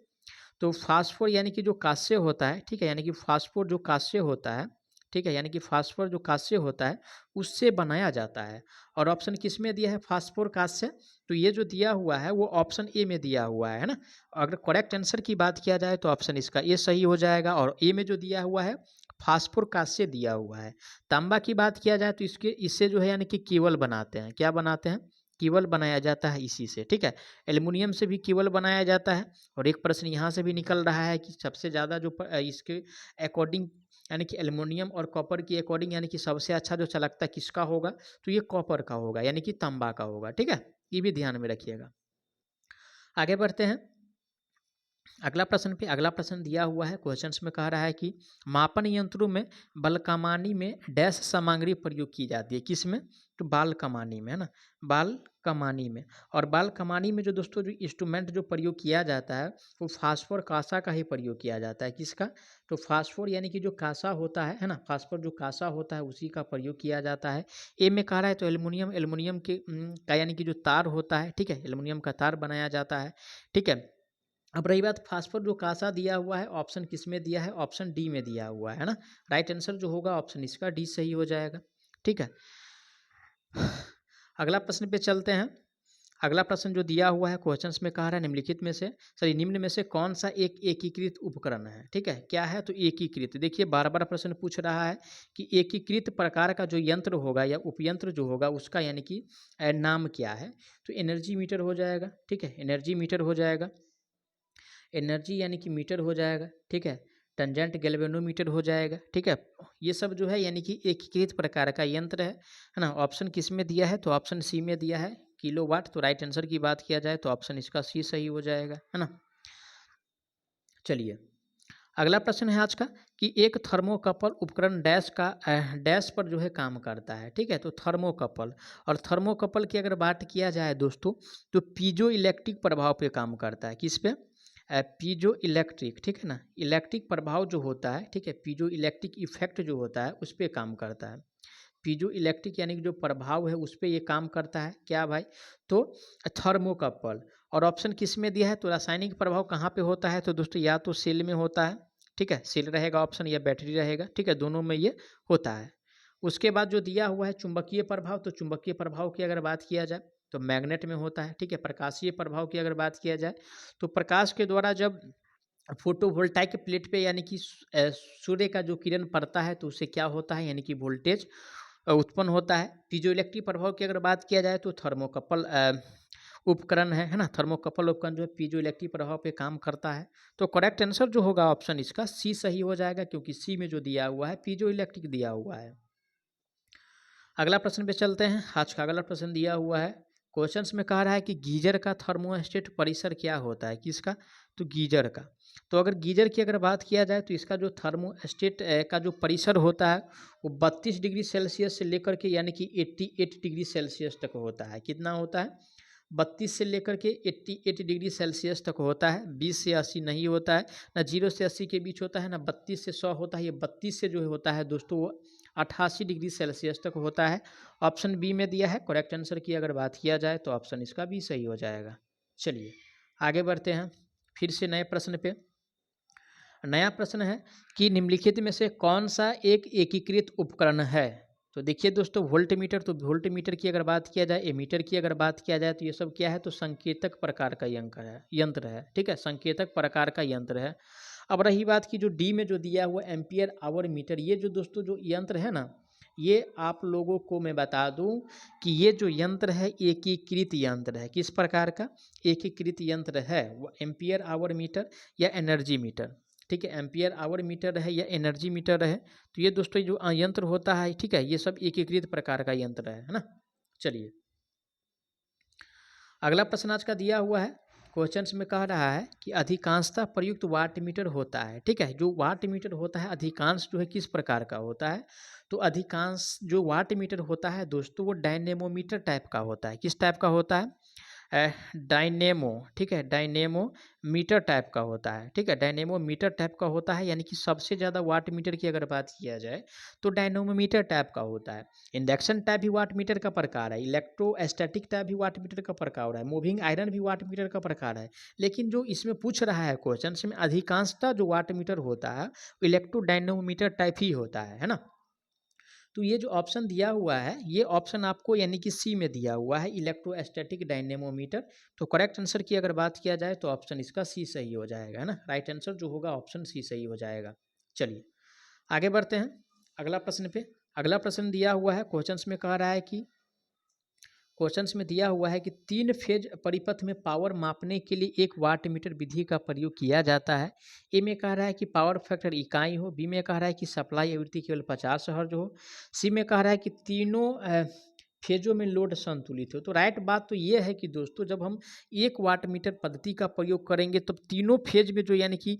तो फास्फोर यानी कि जो कांस्य होता है, ठीक है, यानी कि फास्फोर जो कांस्य होता है, ठीक है, यानी कि फास्फोर जो कांस्य होता है उससे बनाया जाता है। और ऑप्शन किस में दिया है, फास्फोर कांस्य, तो ये जो दिया हुआ है वो ऑप्शन ए में दिया हुआ है ना। अगर करेक्ट आंसर की बात किया जाए तो ऑप्शन इसका ए सही हो जाएगा, और ए में जो दिया हुआ है फास्फोर कांस्य दिया हुआ है। तांबा की बात किया जाए तो इससे जो है यानी कि केबल बनाते हैं, क्या बनाते हैं, केबल बनाया जाता है इसी से, ठीक है। एल्युमिनियम से भी केबल बनाया जाता है। और एक प्रश्न यहाँ से भी निकल रहा है कि सबसे ज़्यादा जो इसके अकॉर्डिंग यानी कि एल्युमिनियम और कॉपर की अकॉर्डिंग यानी कि सबसे अच्छा जो चलकता किसका होगा, तो ये कॉपर का होगा यानी कि तांबा का होगा, ठीक है, ये भी ध्यान में रखिएगा। आगे बढ़ते हैं अगला प्रश्न पे। अगला प्रश्न दिया हुआ है, क्वेश्चंस में कह रहा है कि मापन यंत्रों में बल कमानी में डैश सामग्री प्रयोग की जाती है, किस में, तो बाल कमानी में, है ना, बाल कमानी में। और बाल कमानी में जो दोस्तों जो इंस्ट्रूमेंट जो प्रयोग किया जाता है वो फास्फोर कांसा का ही प्रयोग किया जाता है। किसका, तो फास्फोर यानी कि जो कांसा होता है ना, फास्फोर जो कांसा होता है उसी का प्रयोग किया जाता है। ए में कह रहा है तो एल्युमिनियम, एल्युमिनियम के का यानी कि जो तार होता है, ठीक है, एल्युमिनियम का तार बनाया जाता है, ठीक है। अब रही बात फास्फोर जो कांसा दिया हुआ है, ऑप्शन किस में दिया है, ऑप्शन डी में दिया हुआ है ना। राइट आंसर जो होगा ऑप्शन इसका डी सही हो जाएगा, ठीक है। अगला प्रश्न पे चलते हैं। अगला प्रश्न जो दिया हुआ है क्वेश्चंस में कह रहा है निम्नलिखित में से सॉरी निम्न में से कौन सा एक एकीकृत उपकरण है, ठीक है, क्या है, तो एकीकृत। देखिए बार बार प्रश्न पूछ रहा है कि एकीकृत प्रकार का जो यंत्र होगा या उपयंत्र जो होगा उसका यानी कि नाम क्या है, तो एनर्जी मीटर हो जाएगा, ठीक है, एनर्जी मीटर हो जाएगा, एनर्जी यानी कि मीटर हो जाएगा, ठीक है, टेंजेंट गैल्वेनोमीटर हो जाएगा, ठीक है। ये सब जो है यानी कि एकीकृत प्रकार का यंत्र है ना। ऑप्शन किस में दिया है, तो ऑप्शन सी में दिया है किलोवाट, तो राइट आंसर की बात किया जाए तो ऑप्शन इसका सी सही हो जाएगा, है ना। चलिए अगला प्रश्न है आज का कि एक थर्मोकपल उपकरण डैश का डैश पर जो है काम करता है, ठीक है, तो थर्मोकपल। और थर्मोकपल की अगर बात किया जाए दोस्तों तो पीजो इलेक्ट्रिक प्रभाव पे काम करता है, किस पे, पीजो इलेक्ट्रिक, ठीक है ना, इलेक्ट्रिक प्रभाव जो होता है, ठीक है, पीजो इलेक्ट्रिक इफेक्ट जो होता है उस पर काम करता है। पीजो इलेक्ट्रिक यानी कि जो प्रभाव है उस पर ये काम करता है, क्या भाई, तो थर्मोकपल। और ऑप्शन किस में दिया है, तो रासायनिक प्रभाव कहाँ पे होता है, तो दोस्तों या तो सेल में होता है, ठीक है, सेल रहेगा ऑप्शन, या बैटरी रहेगा, ठीक है, दोनों में ये होता है। उसके बाद जो दिया हुआ है चुंबकीय प्रभाव, तो चुंबकीय प्रभाव की अगर बात किया जाए तो मैग्नेट में होता है, ठीक है। प्रकाशीय प्रभाव की अगर बात किया जाए तो प्रकाश के द्वारा जब फोटोवोल्टाइक प्लेट पे यानी कि सूर्य का जो किरण पड़ता है तो उससे क्या होता है, यानी कि वोल्टेज उत्पन्न होता है। पीजोइलेक्ट्रिक प्रभाव की अगर बात किया जाए तो थर्मोकपल उपकरण है ना, थर्मोकपल उपकरण जो है पीजोइलेक्ट्रिक प्रभाव पे काम करता है। तो करेक्ट आंसर जो होगा ऑप्शन इसका सी सही हो जाएगा, क्योंकि सी में जो दिया हुआ है पीजोइलेक्ट्रिक दिया हुआ है। अगला प्रश्न पे चलते हैं। आज का अगला प्रश्न दिया हुआ है, क्वेश्चंस में कह रहा है कि गीजर का थर्मोस्टेट परिसर क्या होता है, किसका, तो गीजर का। तो अगर गीजर की अगर बात किया जाए तो इसका जो थर्मोस्टेट का जो परिसर होता है वो 32 डिग्री सेल्सियस से लेकर के यानी कि 88 डिग्री सेल्सियस तक होता है। कितना होता है, 32 से लेकर के 88 डिग्री सेल्सियस तक होता है, 20 से 80 नहीं होता है, ना 0 से 80 के बीच होता है, ना 32 से 100 होता है। ये 32 से जो होता है दोस्तों वो 88 डिग्री सेल्सियस तक होता है। ऑप्शन बी में दिया है। करेक्ट आंसर की अगर बात किया जाए तो ऑप्शन इसका भी सही हो जाएगा। चलिए आगे बढ़ते हैं फिर से नए प्रश्न पे। नया प्रश्न है कि निम्नलिखित में से कौन सा एक एकीकृत उपकरण है। तो देखिए दोस्तों वोल्ट मीटर, तो वोल्ट मीटर की अगर बात किया जाए, एमीटर की अगर बात किया जाए तो ये सब क्या है, तो संकेतक प्रकार का यंत्र है, ठीक है, संकेतक प्रकार का यंत्र है। अब रही बात की जो डी में जो दिया हुआ एम्पियर आवर मीटर, ये जो दोस्तों जो यंत्र है ना, ये आप लोगों को मैं बता दूं कि ये जो यंत्र है एकीकृत यंत्र है। किस प्रकार का एकीकृत यंत्र है? वो एम्पियर आवर मीटर या एनर्जी मीटर, ठीक है, एम्पियर आवर मीटर है या एनर्जी मीटर है। तो ये दोस्तों जो यंत्र होता है, ठीक है, ये सब एकीकृत प्रकार का यंत्र है ना। चलिए अगला प्रश्न आज का दिया हुआ है, क्वेश्चन में कह रहा है कि अधिकांशतः प्रयुक्त वाट मीटर होता है, ठीक है। जो वाट मीटर होता है अधिकांश जो है किस प्रकार का होता है? तो अधिकांश जो वाट मीटर होता है दोस्तों वो डायनेमोमीटर टाइप का होता है। किस टाइप का होता है? डायनेमो, ठीक है, डायनेमो मीटर टाइप का होता है, ठीक है, डायनेमो मीटर टाइप का होता है। यानी कि सबसे ज़्यादा वाट मीटर की अगर बात किया जाए तो डायनेमोमीटर टाइप का होता है। इंडक्शन टाइप भी वाट मीटर का प्रकार है, इलेक्ट्रोस्टैटिक टाइप भी वाट मीटर का प्रकार है, मूविंग आयरन भी वाट मीटर का प्रकार है। लेकिन जो इसमें पूछ रहा है क्वेश्चन में, अधिकांशतः जो वाट मीटर होता है इलेक्ट्रो डायनेमोमीटर टाइप ही होता है ना। तो ये जो ऑप्शन दिया हुआ है ये ऑप्शन आपको यानी कि सी में दिया हुआ है, इलेक्ट्रोस्टैटिक डायनेमोमीटर। तो करेक्ट आंसर की अगर बात किया जाए तो ऑप्शन इसका सी सही हो जाएगा, है ना। राइट आंसर जो होगा ऑप्शन सी सही हो जाएगा। चलिए आगे बढ़ते हैं अगला प्रश्न पे। अगला प्रश्न दिया हुआ है क्वेश्चंस में, कह रहा है कि क्वेश्चंस में दिया हुआ है कि 3 फेज परिपथ में पावर मापने के लिए एक वाट मीटर विधि का प्रयोग किया जाता है। ए में कह रहा है कि पावर फैक्टर इकाई हो, बी में कह रहा है कि सप्लाई आवृत्ति केवल 50 हर्ट्ज हो, सी में कह रहा है कि तीनों फेजों में लोड संतुलित हो। तो राइट बात तो ये है कि दोस्तों जब हम एक वाट मीटर पद्धति का प्रयोग करेंगे तब तीनों फेज में जो यानी कि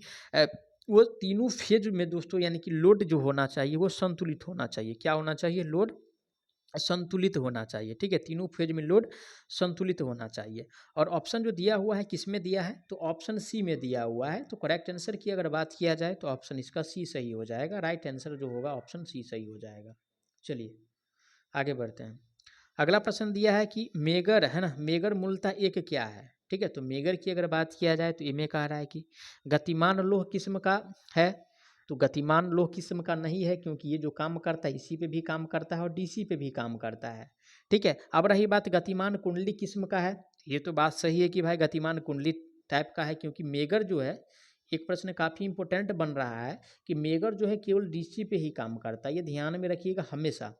वो तीनों फेज में दोस्तों यानी कि लोड जो होना चाहिए वो संतुलित होना चाहिए। क्या होना चाहिए? लोड संतुलित होना चाहिए, ठीक है, तीनों फेज में लोड संतुलित होना चाहिए। और ऑप्शन जो दिया हुआ है किस में दिया है? तो ऑप्शन सी में दिया हुआ है। तो करेक्ट आंसर की अगर बात किया जाए तो ऑप्शन इसका सी सही हो जाएगा। राइट आंसर जो होगा ऑप्शन सी सही हो जाएगा। चलिए आगे बढ़ते हैं। अगला प्रश्न दिया है कि मेगर, है ना, मेगर मूलतः एक क्या है? ठीक है, तो मेगर की अगर बात किया जाए तो इनमें कह रहा है कि गतिमान लोह किस्म का है। तो गतिमान लोह किस्म का नहीं है क्योंकि ये जो काम करता है इसी पे भी काम करता है और डीसी पे भी काम करता है, ठीक है। अब रही बात गतिमान कुंडली किस्म का है, ये तो बात सही है कि भाई गतिमान कुंडली टाइप का है, क्योंकि मेगर जो है, एक प्रश्न काफ़ी इंपॉर्टेंट बन रहा है कि मेगर जो है केवल डीसी पे ही काम करता है, ये ध्यान में रखिएगा हमेशा।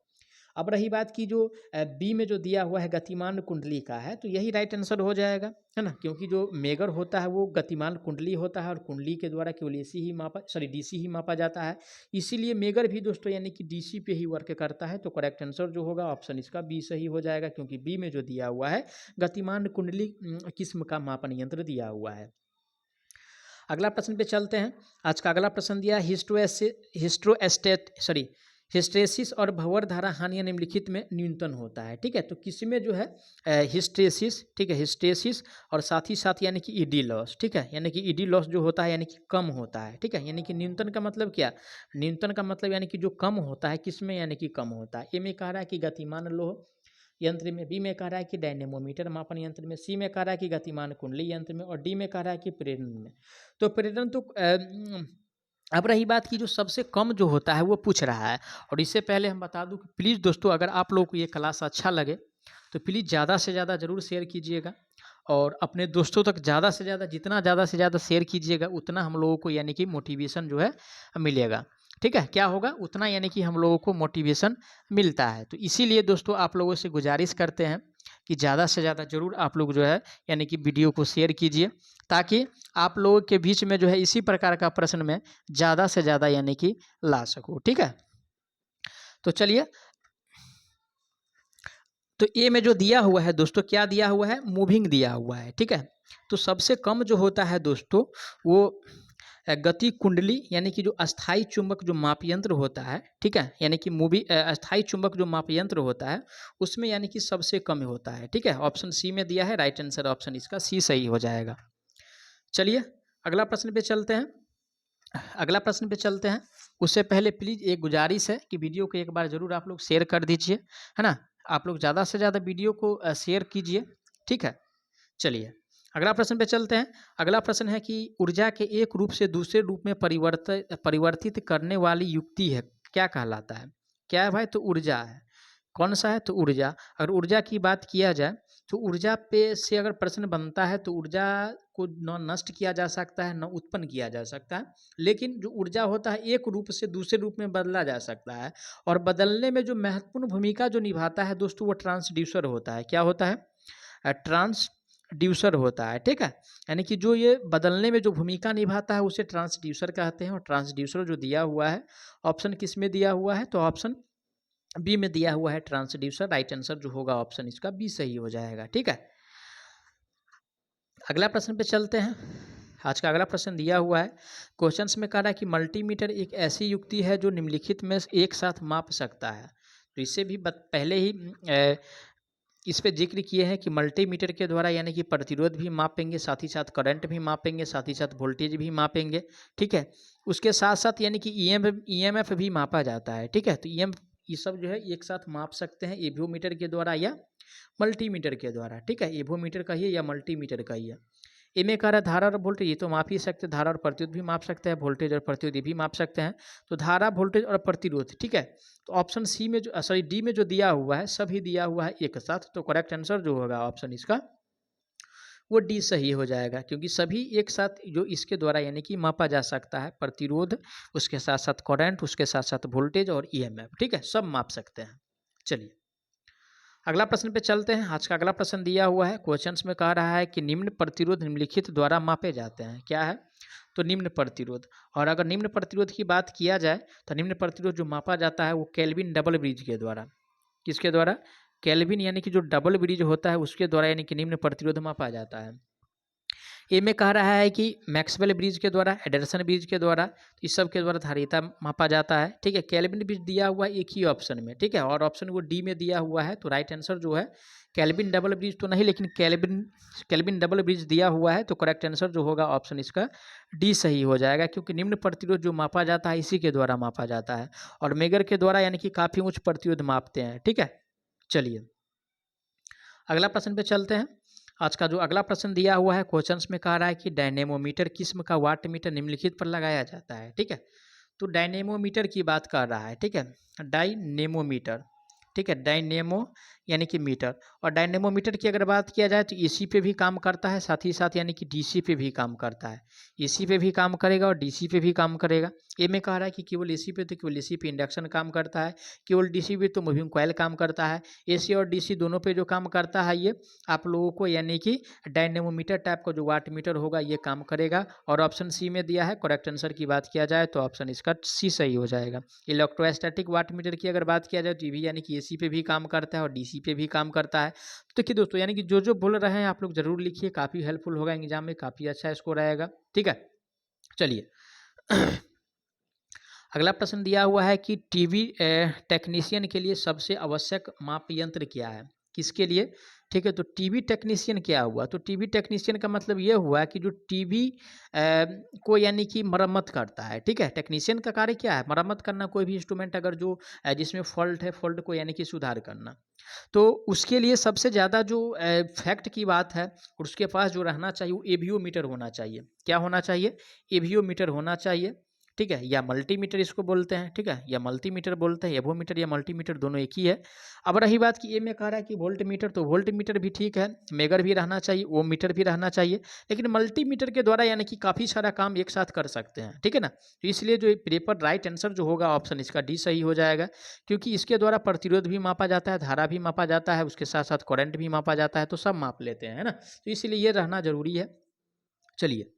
अब रही बात की जो बी में जो दिया हुआ है गतिमान कुंडली का है, तो यही राइट आंसर हो जाएगा, है ना, क्योंकि जो मेगर होता है वो गतिमान कुंडली होता है और कुंडली के द्वारा केवल डीसी ही मापा जाता है। इसीलिए मेगर भी दोस्तों यानी कि डीसी पे ही वर्क करता है। तो करेक्ट आंसर जो होगा ऑप्शन इसका बी सही हो जाएगा, क्योंकि बी में जो दिया हुआ है गतिमान कुंडली किस्म का मापन यंत्र दिया हुआ है। अगला प्रश्न पे चलते हैं। आज का अगला प्रश्न दिया हिस्ट्रेसिस और भंवर धारा हानि निम्नलिखित में न्यूनतम होता है, ठीक है। तो किसमें जो है हिस्ट्रेसिस, ठीक है, हिस्ट्रेसिस और साथ ही साथ यानी कि ईडी लॉस, ठीक है, यानी कि ईडी लॉस जो होता है यानी कि कम होता है, ठीक है। यानी कि न्यूनतम का मतलब क्या? न्यूनतम का मतलब यानी कि जो कम होता है किसमें, यानी कि कम होता है। ए में कह रहा है कि गतिमान लोह यंत्र में, बी में कह रहा है कि डायनेमोमीटर मापन यंत्र में, सी में कह रहा है कि गतिमान कुंडली यंत्र में और डी में कह रहा है कि प्रेरण में। तो प्रेरण तो अब रही बात की जो सबसे कम जो होता है वो पूछ रहा है। और इससे पहले हम बता दूं कि प्लीज़ दोस्तों अगर आप लोगों को ये क्लास अच्छा लगे तो प्लीज़ ज़्यादा से ज़्यादा ज़रूर शेयर कीजिएगा और अपने दोस्तों तक ज़्यादा से ज़्यादा, जितना ज़्यादा से ज़्यादा शेयर कीजिएगा उतना हम लोगों को यानी कि मोटिवेशन जो है मिलेगा, ठीक है। क्या होगा? उतना यानी कि हम लोगों को मोटिवेशन मिलता है। तो इसीलिए दोस्तों आप लोगों से गुजारिश करते हैं कि ज़्यादा से ज़्यादा ज़रूर आप लोग जो है यानी कि वीडियो को शेयर कीजिए, ताकि आप लोगों के बीच में जो है इसी प्रकार का प्रश्न में ज़्यादा से ज़्यादा यानी कि ला सकूँ, ठीक है। तो चलिए, तो ए में जो दिया हुआ है दोस्तों, क्या दिया हुआ है? मूविंग दिया हुआ है, ठीक है। तो सबसे कम जो होता है दोस्तों वो गति कुंडली यानी कि जो अस्थाई चुंबक जो माप यंत्र होता है, ठीक है, यानी कि अस्थाई चुंबक जो माप यंत्र होता है उसमें यानी कि सबसे कम होता है, ठीक है। ऑप्शन सी में दिया है, राइट आंसर ऑप्शन इसका सी सही हो जाएगा। चलिए अगला प्रश्न पे चलते हैं। अगला प्रश्न पे चलते हैं उससे पहले प्लीज़ एक गुजारिश है कि वीडियो को एक बार ज़रूर आप लोग शेयर कर दीजिए, है ना। आप लोग ज़्यादा से ज़्यादा वीडियो को शेयर कीजिए, ठीक है। चलिए अगला प्रश्न पे चलते हैं। अगला प्रश्न है कि ऊर्जा के एक रूप से दूसरे रूप में परिवर्तित करने वाली युक्ति है क्या कहलाता है? क्या है भाई? तो ऊर्जा है। कौन सा है? तो ऊर्जा। अगर ऊर्जा की बात किया जाए तो ऊर्जा पे से अगर प्रश्न बनता है तो ऊर्जा को न नष्ट किया जा सकता है, न उत्पन्न किया जा सकता है। लेकिन जो ऊर्जा होता है एक रूप से दूसरे रूप में बदला जा सकता है, और बदलने में जो महत्वपूर्ण भूमिका जो निभाता है दोस्तों वो ट्रांसड्यूसर होता है। क्या होता है? ट्रांसड्यूसर होता है, ठीक है। यानी कि जो ये बदलने में जो भूमिका निभाता है उसे ट्रांसड्यूसर कहते हैं। और ट्रांसड्यूसर जो दिया हुआ है, ऑप्शन किस में दिया हुआ है? तो ऑप्शन बी में दिया हुआ है ट्रांसड्यूसर। राइट आंसर जो होगा ऑप्शन इसका बी सही हो जाएगा, ठीक है। अगला प्रश्न पे चलते हैं। आज का अगला प्रश्न दिया हुआ है, क्वेश्चंस में कह रहा है कि मल्टीमीटर एक ऐसी युक्ति है जो निम्नलिखित में एक साथ माप सकता है। तो इससे भी पहले ही इस पे जिक्र किए हैं कि मल्टीमीटर के द्वारा यानी कि प्रतिरोध भी मापेंगे, साथ ही साथ करंट भी मापेंगे, साथ ही साथ वोल्टेज भी मापेंगे, ठीक है। उसके साथ साथ यानी कि ईएमएफ भी मापा जाता है, ठीक है। तो ये सब जो है एक साथ माप सकते हैं एवियोमीटर के द्वारा या मल्टीमीटर के द्वारा, ठीक है। एवियोमीटर कहिए या मल्टीमीटर कहिए। इनमें कह रहा है धारा और वोल्टेज, ये तो माप ही सकते हैं, धारा और प्रतिरोध भी माप सकते हैं, वोल्टेज और प्रतिरोध ये भी माप सकते हैं। तो धारा, वोल्टेज और प्रतिरोध, ठीक है। तो ऑप्शन सी में जो सॉरी डी में जो दिया हुआ है सभी दिया हुआ है एक साथ, तो करेक्ट आंसर जो होगा ऑप्शन इसका वो डी सही हो जाएगा, क्योंकि सभी एक साथ जो इसके द्वारा यानी कि मापा जा सकता है, प्रतिरोध, उसके साथ साथ करंट, उसके साथ साथ वोल्टेज और ईएमएफ, ठीक है, सब माप सकते हैं। चलिए अगला प्रश्न पे चलते हैं। आज का अगला प्रश्न दिया हुआ है, क्वेश्चंस में कह रहा है कि निम्न प्रतिरोध निम्नलिखित द्वारा मापे जाते हैं। क्या है? तो निम्न प्रतिरोध। और अगर निम्न प्रतिरोध की बात किया जाए तो निम्न प्रतिरोध जो मापा जाता है वो केल्विन डबल ब्रिज के द्वारा। किसके द्वारा? केल्विन यानी कि जो डबल ब्रिज होता है उसके द्वारा यानी कि निम्न प्रतिरोध मापा जाता है। ए में कह रहा है कि मैक्सवेल ब्रिज के द्वारा, एडरसन ब्रिज के द्वारा, इस सब के द्वारा धारिता मापा जाता है, ठीक है। केल्विन ब्रिज दिया हुआ है एक ही ऑप्शन में, ठीक है, और ऑप्शन वो डी में दिया हुआ है। तो राइट आंसर जो है केल्विन डबल ब्रिज तो नहीं, लेकिन केल्विन डबल ब्रिज दिया हुआ है, तो करेक्ट आंसर जो होगा ऑप्शन इसका डी सही हो जाएगा, क्योंकि निम्न प्रतिरोध जो मापा जाता है इसी के द्वारा मापा जाता है, और मेगर के द्वारा यानी कि काफ़ी उच्च प्रतिरोध मापते हैं, ठीक है। चलिए अगला प्रश्न पे चलते हैं। आज का जो अगला प्रश्न दिया हुआ है, क्वेश्चंस में कह रहा है कि डायनेमोमीटर किस्म का वाट मीटर निम्नलिखित पर लगाया जाता है, ठीक है। तो डायनेमोमीटर की बात कर रहा है, ठीक है, डायनेमोमीटर, ठीक है, डायनेमो यानी कि मीटर। और डायनेमोमीटर की अगर बात किया जाए तो एसी पे भी काम करता है, साथ ही साथ यानी कि डीसी पे भी काम करता है। एसी पे भी काम करेगा और डीसी पे भी काम करेगा। ए में कह रहा है कि केवल एसी पे, तो केवल एसी पे इंडक्शन काम करता है, केवल डीसी पे तो मूविंग कॉइल काम करता है। एसी और डीसी दोनों पे जो काम करता है ये आप लोगों को यानी कि डायनेमोमीटर टाइप का जो वाट मीटर होगा ये काम करेगा। और ऑप्शन सी में दिया है, करेक्ट आंसर की बात किया जाए तो ऑप्शन इसका सी सही हो जाएगा। इलेक्ट्रोस्टैटिक वाट मीटर की अगर बात किया जाए तो ये भी यानी कि एसी पे भी काम करता है और डीसी पे भी काम करता है। तो देखिए दोस्तों, यानी कि जो जो बोल रहे हैं आप लोग जरूर लिखिए, काफ़ी हेल्पफुल होगा एग्जाम में, काफ़ी अच्छा स्कोर आएगा, ठीक है। चलिए अगला प्रश्न दिया हुआ है कि टीवी टेक्नीशियन के लिए सबसे आवश्यक माप यंत्र क्या है? किसके लिए? ठीक है, तो टीवी टेक्नीशियन क्या हुआ? तो टीवी टेक्नीशियन का मतलब ये हुआ कि जो टीवी को यानी कि मरम्मत करता है, ठीक है। टेक्नीशियन का कार्य क्या है? मरम्मत करना, कोई भी इंस्ट्रूमेंट अगर जो जिसमें फॉल्ट है, फॉल्ट को यानी कि सुधार करना। तो उसके लिए सबसे ज़्यादा जो फैक्ट की बात है, और उसके पास जो रहना चाहिए वो एवियोमीटर होना चाहिए। क्या होना चाहिए? एवियोमीटर होना चाहिए, ठीक है, या मल्टीमीटर इसको बोलते हैं, ठीक है, या मल्टीमीटर बोलते हैं, एवोमीटर या मल्टीमीटर दोनों एक ही है। अब रही बात कि ए में कह रहा है कि वोल्ट मीटर, तो वोल्ट मीटर भी ठीक है, मेगर भी रहना चाहिए, ओम मीटर भी रहना चाहिए, लेकिन मल्टीमीटर के द्वारा यानी कि काफ़ी सारा काम एक साथ कर सकते हैं, ठीक है ना। तो इसलिए जो पेपर राइट आंसर जो होगा ऑप्शन इसका डी सही हो जाएगा, क्योंकि इसके द्वारा प्रतिरोध भी मापा जाता है, धारा भी मापा जाता है, उसके साथ साथ करंट भी मापा जाता है, तो सब माप लेते हैं, है ना। तो इसलिए ये रहना जरूरी है। चलिए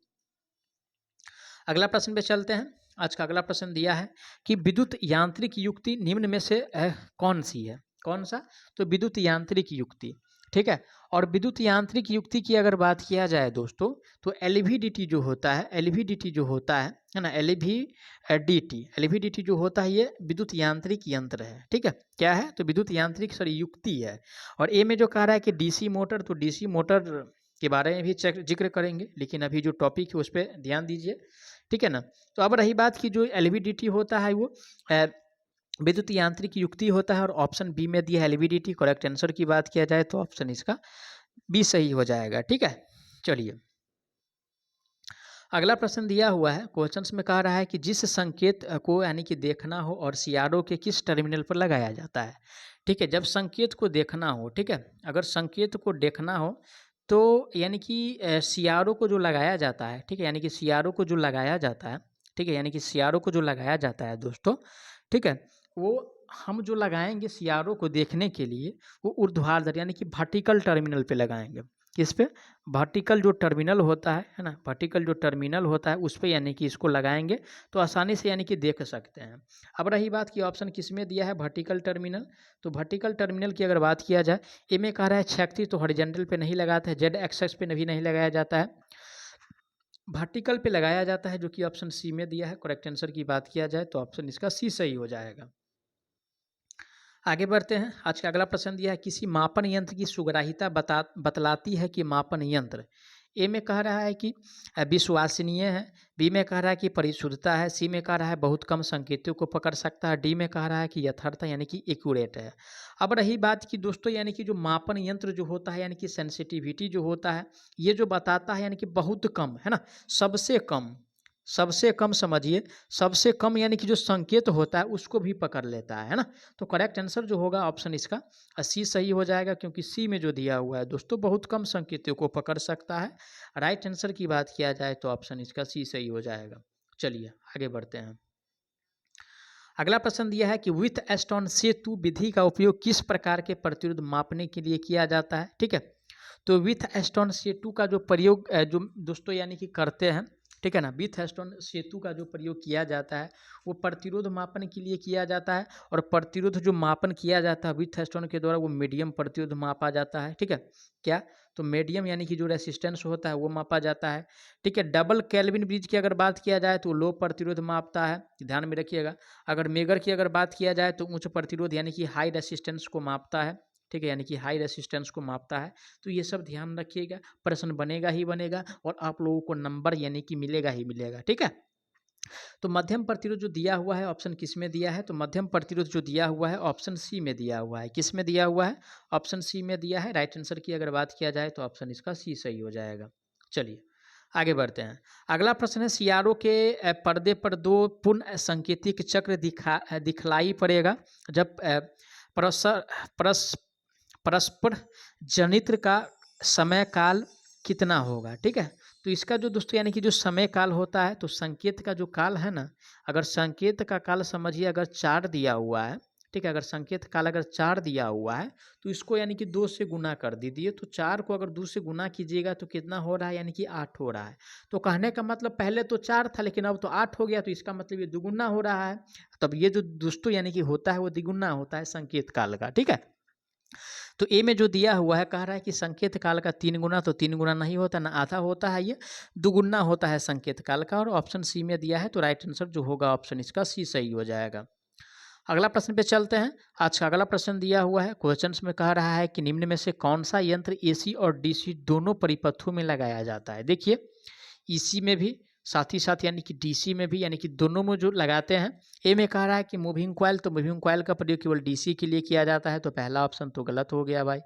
अगला प्रश्न पे चलते हैं। आज का अगला प्रश्न दिया है कि विद्युत यांत्रिक युक्ति निम्न में से कौन सी है? कौन सा? तो विद्युत यांत्रिक युक्ति, ठीक है। और विद्युत यांत्रिक युक्ति की अगर बात किया जाए दोस्तों, तो एलवीडीटी जो होता है, एलवीडीटी जो होता है ना, एलवीडीटी जो होता है ये विद्युत यांत्रिक यंत्र है, ठीक है। क्या है? तो विद्युत यांत्रिक सॉरी युक्ति है। और ए में जो कह रहा है कि डीसी मोटर, तो डीसी मोटर के बारे में भी जिक्र करेंगे, लेकिन अभी जो टॉपिक है उस पर ध्यान दीजिए, ठीक है ना। तो अब रही बात की जो एलवीडीटी होता है वो विद्युत यांत्रिक युक्ति होता है, और ऑप्शन बी में दिया है एलवीडीटी। करेक्ट आंसर की बात किया जाए तो ऑप्शन इसका बी सही हो जाएगा, ठीक है। चलिए अगला प्रश्न दिया हुआ है, क्वेश्चंस में कह रहा है कि जिस संकेत को यानी कि देखना हो और सीआरओ के किस टर्मिनल पर लगाया जाता है, ठीक है, जब संकेत को देखना हो, ठीक है, अगर संकेत को देखना हो तो यानी कि सीआरओ को जो लगाया जाता है, ठीक है, यानी कि सीआरओ को जो लगाया जाता है, ठीक है, यानी कि सीआरओ को जो लगाया जाता है दोस्तों, ठीक है, वो हम जो लगाएंगे सीआरओ को देखने के लिए वो ऊर्ध्वाधर यानी कि वर्टिकल टर्मिनल पे लगाएंगे। किस पे? वर्टिकल जो टर्मिनल होता है ना, वर्टिकल जो टर्मिनल होता है उस पे यानी कि इसको लगाएंगे तो आसानी से यानी कि देख सकते हैं। अब रही बात कि ऑप्शन किस में दिया है, वर्टिकल टर्मिनल, तो वर्टिकल टर्मिनल की अगर बात किया जाए, ए में कह रहा है क्षैतिज तो हॉरिजॉन्टल पे नहीं लगाता है, जेड एक्सेस पे भी नहीं लगाया जाता है, वर्टिकल पे लगाया जाता है, जो कि ऑप्शन सी में दिया है। करेक्ट आंसर की बात किया जाए तो ऑप्शन इसका सी सही हो जाएगा। आगे बढ़ते हैं। आज का अगला प्रश्न दिया है, किसी मापन यंत्र की सुग्राहिता बतलाती है कि मापन यंत्र, ए में कह रहा है कि विश्वसनीय है, बी में कह रहा है कि परिशुद्धता है, सी में कह रहा है बहुत कम संकेतों को पकड़ सकता है, डी में कह रहा है कि यथार्थ है यानी कि एक्यूरेट है। अब रही बात कि दोस्तों यानी कि जो मापन यंत्र जो होता है यानी कि सेंसिटिविटी जो होता है, ये जो बताता है यानी कि बहुत कम है ना, सबसे कम, सबसे कम समझिए, सबसे कम यानी कि जो संकेत होता है उसको भी पकड़ लेता है ना। तो करेक्ट आंसर जो होगा ऑप्शन इसका सी सही हो जाएगा, क्योंकि सी में जो दिया हुआ है दोस्तों बहुत कम संकेतों को पकड़ सकता है। राइट आंसर की बात किया जाए तो ऑप्शन इसका सी सही हो जाएगा। चलिए आगे बढ़ते हैं। अगला प्रश्न दिया है कि विथ एस्टोन सेतु विधि का उपयोग किस प्रकार के प्रतिरोध मापने के लिए किया जाता है, ठीक है। तो विथ एस्टोन सेतु का जो प्रयोग जो दोस्तों यानी कि करते हैं, ठीक है ना, विथ एस्टोन सेतु का जो प्रयोग किया जाता है वो प्रतिरोध मापन के लिए किया जाता है, और प्रतिरोध जो मापन किया जाता है विथ एस्टोन के द्वारा वो मीडियम प्रतिरोध मापा जाता है, ठीक है। क्या? तो मीडियम यानी कि जो रेसिस्टेंस होता है वो मापा जाता है, ठीक है। डबल केल्विन ब्रिज की अगर बात किया जाए तो लो प्रतिरोध मापता है, ध्यान में रखिएगा। अगर मेगर की अगर बात किया जाए तो उच्च प्रतिरोध यानी कि हाई रेसिस्टेंस को मापता है, ठीक है, यानी कि हाई रेसिस्टेंस को मापता है। तो ये सब ध्यान रखिएगा, प्रश्न बनेगा ही बनेगा और आप लोगों को नंबर यानी कि मिलेगा ही मिलेगा, ठीक है। तो मध्यम प्रतिरोध जो दिया हुआ है ऑप्शन किस में दिया है, तो मध्यम प्रतिरोध जो दिया हुआ है ऑप्शन सी में दिया हुआ है। किस में दिया हुआ है? ऑप्शन सी में दिया है। राइट आंसर की अगर बात किया जाए तो ऑप्शन इसका सी सही हो जाएगा। चलिए आगे बढ़ते हैं। अगला प्रश्न है, सीआरओ के पर्दे पर दो पूर्ण संकेतिक चक्र दिखलाई पड़ेगा जब परस्पर जनित्र का समय काल कितना होगा, ठीक है। तो इसका जो दोस्तों यानी कि जो समय काल होता है, तो संकेत का जो काल है ना, अगर संकेत का काल समझिए अगर 4 दिया हुआ है, ठीक है, अगर संकेत काल अगर 4 दिया हुआ है तो इसको यानी कि 2 से गुना कर दीजिए। तो 4 को अगर 2 से गुना कीजिएगा तो कितना हो रहा है, यानी कि 8 हो रहा है। तो कहने का मतलब पहले तो 4 था लेकिन अब तो 8 हो गया, तो इसका मतलब ये दुगुना हो रहा है। तब ये जो दोस्तों यानी कि होता है वो द्विगुना होता है संकेत काल का, ठीक है। तो ए में जो दिया हुआ है कह रहा है कि संकेत काल का 3 गुना, तो 3 गुना नहीं होता ना, आधा होता है, ये दुगुना होता है संकेत काल का, और ऑप्शन सी में दिया है। तो राइट आंसर जो होगा ऑप्शन इसका सी सही हो जाएगा। अगला प्रश्न पे चलते हैं। आज का अगला प्रश्न दिया हुआ है, क्वेश्चंस में कह रहा है कि निम्न में से कौन सा यंत्र एसी और डीसी दोनों परिपथों में लगाया जाता है। देखिए ईसी में भी साथ ही साथ यानी कि डीसी में भी, यानी कि दोनों में जो लगाते हैं। ए में कह रहा है कि मूविंग कॉइल, तो मूविंग कॉइल का प्रयोग केवल डीसी के लिए किया जाता है, तो पहला ऑप्शन तो गलत हो गया भाई,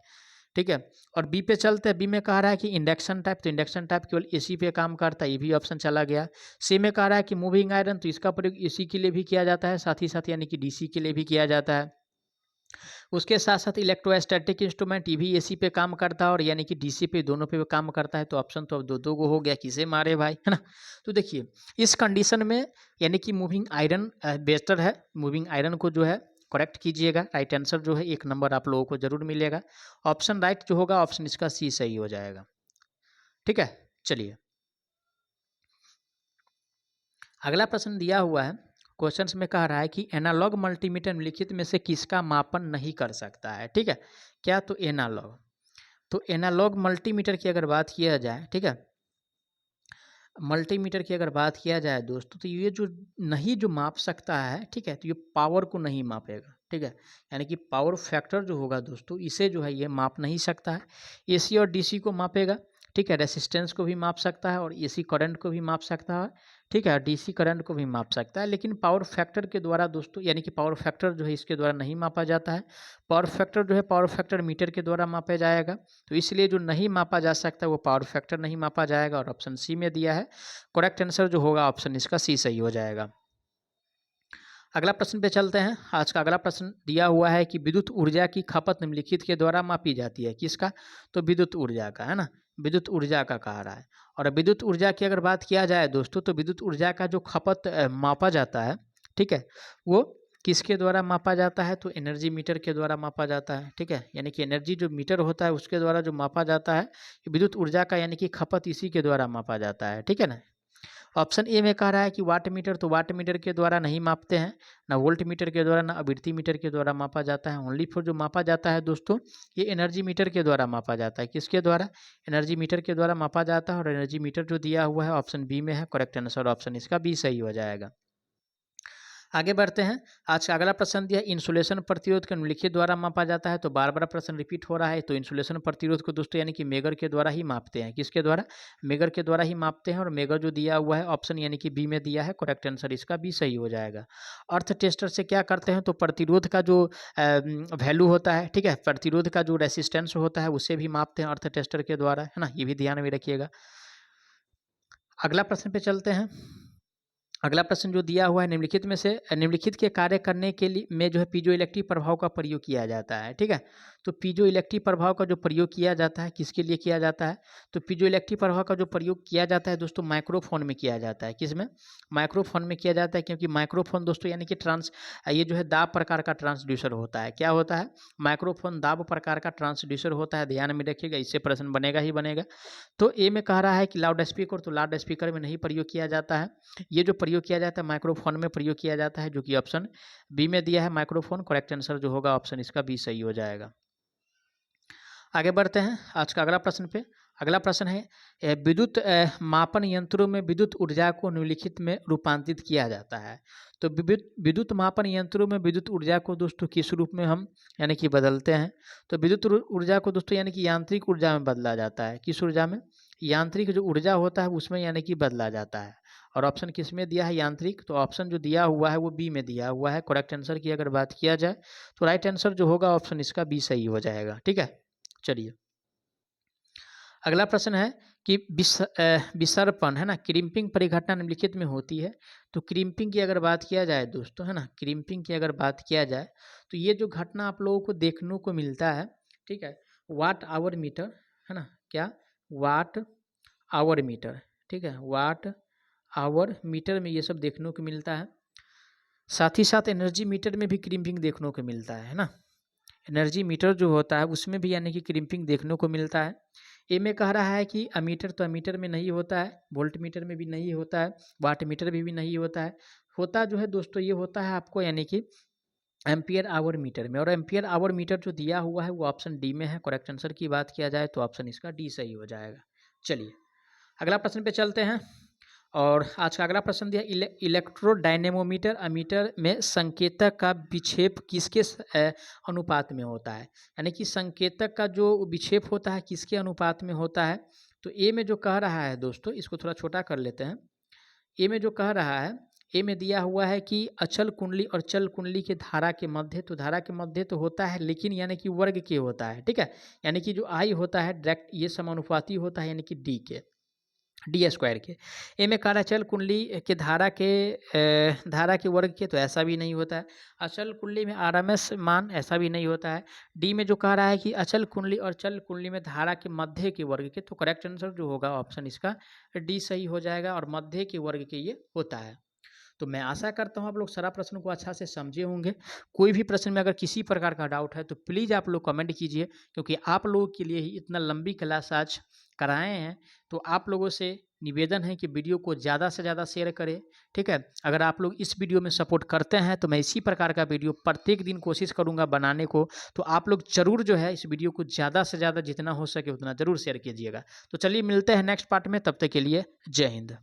ठीक है। और बी पे चलते हैं। बी में कह रहा है कि इंडक्शन टाइप, तो इंडक्शन टाइप केवल एसी पे काम करता है, ये भी ऑप्शन चला गया। सी में कह रहा है कि मूविंग आयरन, तो इसका प्रयोग एसी के लिए भी किया जाता है, साथ ही साथ यानी कि डीसी के लिए भी किया जाता है। उसके साथ साथ इलेक्ट्रोस्टैटिक इंस्ट्रूमेंट, ये भी एसी पे काम करता है और यानी कि डीसी पे, दोनों पे काम करता है। तो ऑप्शन तो अब दो दो गो हो गया, किसे मारे भाई, है ना। तो देखिए इस कंडीशन में यानी कि मूविंग आयरन बेहतर है, मूविंग आयरन को जो है करेक्ट कीजिएगा। राइट आंसर जो है 1 नंबर आप लोगों को जरूर मिलेगा। ऑप्शन राइट जो होगा ऑप्शन इसका सी सही हो जाएगा, ठीक है। चलिए अगला प्रश्न दिया हुआ है, क्वेश्चंस में कह रहा है कि एनालॉग मल्टीमीटर निम्नलिखित में से किसका मापन नहीं कर सकता है, ठीक है। क्या? तो एनालॉग, तो एनालॉग मल्टीमीटर की अगर बात किया जाए, ठीक है, मल्टीमीटर की अगर बात किया जाए दोस्तों, तो ये जो नहीं जो माप सकता है, ठीक है, तो ये पावर को नहीं मापेगा, ठीक है, यानी कि पावर फैक्टर जो होगा दोस्तों, इसे जो है ये माप नहीं सकता है। एसी और डीसी को मापेगा, ठीक है, रेसिस्टेंस को भी माप सकता है और एसी करंट को भी माप सकता है, ठीक है, डीसी करंट को भी माप सकता है, लेकिन पावर फैक्टर के द्वारा दोस्तों, यानी कि पावर फैक्टर जो है इसके द्वारा नहीं मापा जाता है। पावर फैक्टर जो है पावर फैक्टर मीटर के द्वारा मापा जाएगा, तो इसलिए जो नहीं मापा जा सकता वो पावर फैक्टर नहीं मापा जाएगा, और ऑप्शन सी में दिया है। करेक्ट आंसर जो होगा ऑप्शन इसका सी सही हो जाएगा। अगला प्रश्न पे चलते हैं। आज का अगला प्रश्न दिया हुआ है कि विद्युत ऊर्जा की खपत निम्नलिखित के द्वारा मापी जाती है। किसका? तो विद्युत ऊर्जा का, है ना, विद्युत ऊर्जा का कहा रहा है। और विद्युत ऊर्जा की अगर बात किया जाए दोस्तों, तो विद्युत ऊर्जा का जो खपत मापा जाता है, ठीक है, वो किसके द्वारा मापा जाता है? तो एनर्जी मीटर के द्वारा मापा जाता है, ठीक है। यानी कि एनर्जी जो मीटर होता है उसके द्वारा जो मापा जाता है, विद्युत ऊर्जा का यानी कि खपत इसी के द्वारा मापा जाता है, ठीक है ना। ऑप्शन ए में कह रहा है कि वाट मीटर, तो वाट मीटर के द्वारा नहीं मापते हैं, ना वोल्ट मीटर के द्वारा, ना आवृत्ति मीटर के द्वारा मापा जाता है। ओनली फॉर जो मापा जाता है दोस्तों, ये एनर्जी मीटर के द्वारा मापा जाता है। किसके द्वारा? एनर्जी मीटर के द्वारा मापा जाता है। और एनर्जी मीटर जो दिया हुआ है ऑप्शन बी में है, करेक्ट आंसर ऑप्शन इसका बी सही हो जाएगा। आगे बढ़ते हैं। आज का अगला प्रश्न दिया, इंसुलेशन प्रतिरोध के निम्नलिखित द्वारा मापा जाता है। तो बार बार प्रश्न रिपीट हो रहा है। तो इंसुलेशन प्रतिरोध को दोस्तों यानी कि मेगर के द्वारा ही मापते हैं। किसके द्वारा? मेगर के द्वारा ही मापते हैं। और मेगर जो दिया हुआ है ऑप्शन यानी कि बी में दिया है, करेक्ट आंसर इसका बी सही हो जाएगा। अर्थ टेस्टर से क्या करते हैं? तो प्रतिरोध का जो वैल्यू होता है, ठीक है, प्रतिरोध का जो रेसिस्टेंस होता है उसे भी मापते हैं अर्थ टेस्टर के द्वारा, है ना, ये भी ध्यान में रखिएगा। अगला प्रश्न पे चलते हैं। अगला प्रश्न जो दिया हुआ है, निम्नलिखित में से निम्नलिखित के कार्य करने के लिए में जो है पीजो इलेक्ट्रिक प्रभाव का प्रयोग किया जाता है, ठीक है। तो पीजो इलेक्ट्रिक प्रभाव का जो प्रयोग किया जाता है, किसके लिए किया जाता है? तो पीजो इलेक्ट्रिक प्रभाव का जो प्रयोग किया जाता है दोस्तों, माइक्रोफोन में किया जाता है। किसमें? माइक्रोफोन में किया जाता है, क्योंकि माइक्रोफोन दोस्तों यानी कि ये जो है दाब प्रकार का ट्रांसड्यूसर होता है। क्या होता है? माइक्रोफोन दाब प्रकार का ट्रांसड्यूसर होता है, ध्यान में रखिएगा, इससे प्रश्न बनेगा ही बनेगा। तो ए में कह रहा है कि लाउड स्पीकर, तो लाउड स्पीकर में नहीं प्रयोग किया जाता है। ये जो प्रयोग किया जाता है माइक्रोफोन में प्रयोग किया जाता है, जो कि ऑप्शन बी में दिया है माइक्रोफोन, करेक्ट आंसर जो होगा ऑप्शन इसका बी सही हो जाएगा। आगे बढ़ते हैं आज का अगला प्रश्न पे। अगला प्रश्न है, विद्युत मापन यंत्रों में विद्युत ऊर्जा को निम्नलिखित में रूपांतरित किया जाता है। तो विद्युत मापन यंत्रों में विद्युत ऊर्जा को दोस्तों किस रूप में हम यानी कि बदलते हैं? तो विद्युत ऊर्जा को दोस्तों यानी कि यांत्रिक ऊर्जा में बदला जाता है। किस ऊर्जा में? यांत्रिक जो ऊर्जा होता है उसमें यानी कि बदला जाता है। और ऑप्शन किस में दिया है? यांत्रिक। तो ऑप्शन जो दिया हुआ है वो बी में दिया हुआ है। करेक्ट आंसर की अगर बात किया जाए तो राइट आंसर जो होगा ऑप्शन इसका बी सही हो जाएगा, ठीक है। चलिए अगला प्रश्न है कि विसर्पण, है ना, क्रिम्पिंग परिघटना निम्नलिखित में होती है। तो क्रिम्पिंग की अगर बात किया जाए दोस्तों, है ना, क्रिम्पिंग की अगर बात किया जाए तो ये जो घटना आप लोगों को देखने को मिलता है, ठीक है, वाट आवर मीटर, है ना, क्या? वाट आवर मीटर, ठीक है, वाट आवर मीटर में ये सब देखने को मिलता है। साथ ही साथ एनर्जी मीटर में भी क्रिम्पिंग देखने को मिलता है ना। एनर्जी मीटर जो होता है उसमें भी यानी कि क्रिम्पिंग देखने को मिलता है। ए में कह रहा है कि अमीटर, तो अमीटर में नहीं होता है, वोल्ट मीटर में भी नहीं होता है, वाट मीटर में भी नहीं होता है। होता जो है दोस्तों ये होता है आपको यानी कि एम्पियर आवर मीटर में। और एम्पियर आवर मीटर जो दिया हुआ है वो ऑप्शन डी में है। करेक्ट आंसर की बात किया जाए तो ऑप्शन इसका डी सही हो जाएगा। चलिए अगला प्रश्न पे चलते हैं। और आज का अगला प्रश्न दिया, इलेक्ट्रोडायनेमोमीटर अमीटर में संकेतक का विक्षेप किसके अनुपात में होता है? यानी कि संकेतक का जो विक्षेप होता है किसके अनुपात में होता है? तो ए में जो कह रहा है दोस्तों, इसको थोड़ा छोटा कर लेते हैं। ए में जो कह रहा है, ए में दिया हुआ है कि अचल कुंडली और चल कुंडली के धारा के मध्य, तो धारा के मध्य तो होता है लेकिन यानी कि वर्ग के होता है, ठीक है। यानी कि जो आई होता है डायरेक्ट ये समानुपाती होता है यानी कि डी के, डी स्क्वायर के। ए में कह रहा है चल कुंडली के धारा के वर्ग के, तो ऐसा भी नहीं होता है। अचल कुंडली में आरएमएस मान, ऐसा भी नहीं होता है। डी में जो कह रहा है कि अचल कुंडली और चल कुंडली में धारा के मध्य के वर्ग के, तो करेक्ट आंसर जो होगा ऑप्शन इसका डी सही हो जाएगा। और मध्य के वर्ग के ये होता है। तो मैं आशा करता हूँ आप लोग सारा प्रश्न को अच्छा से समझे होंगे। कोई भी प्रश्न में अगर किसी प्रकार का डाउट है तो प्लीज़ आप लोग कमेंट कीजिए, क्योंकि आप लोगों के लिए ही इतना लंबी क्लास आज कराए हैं। तो आप लोगों से निवेदन है कि वीडियो को ज़्यादा से ज़्यादा शेयर करें, ठीक है। अगर आप लोग इस वीडियो में सपोर्ट करते हैं तो मैं इसी प्रकार का वीडियो प्रत्येक दिन कोशिश करूँगा बनाने को। तो आप लोग ज़रूर जो है इस वीडियो को ज़्यादा से ज़्यादा जितना हो सके उतना ज़रूर शेयर कीजिएगा। तो चलिए मिलते हैं नेक्स्ट पार्ट में, तब तक के लिए जय हिंद।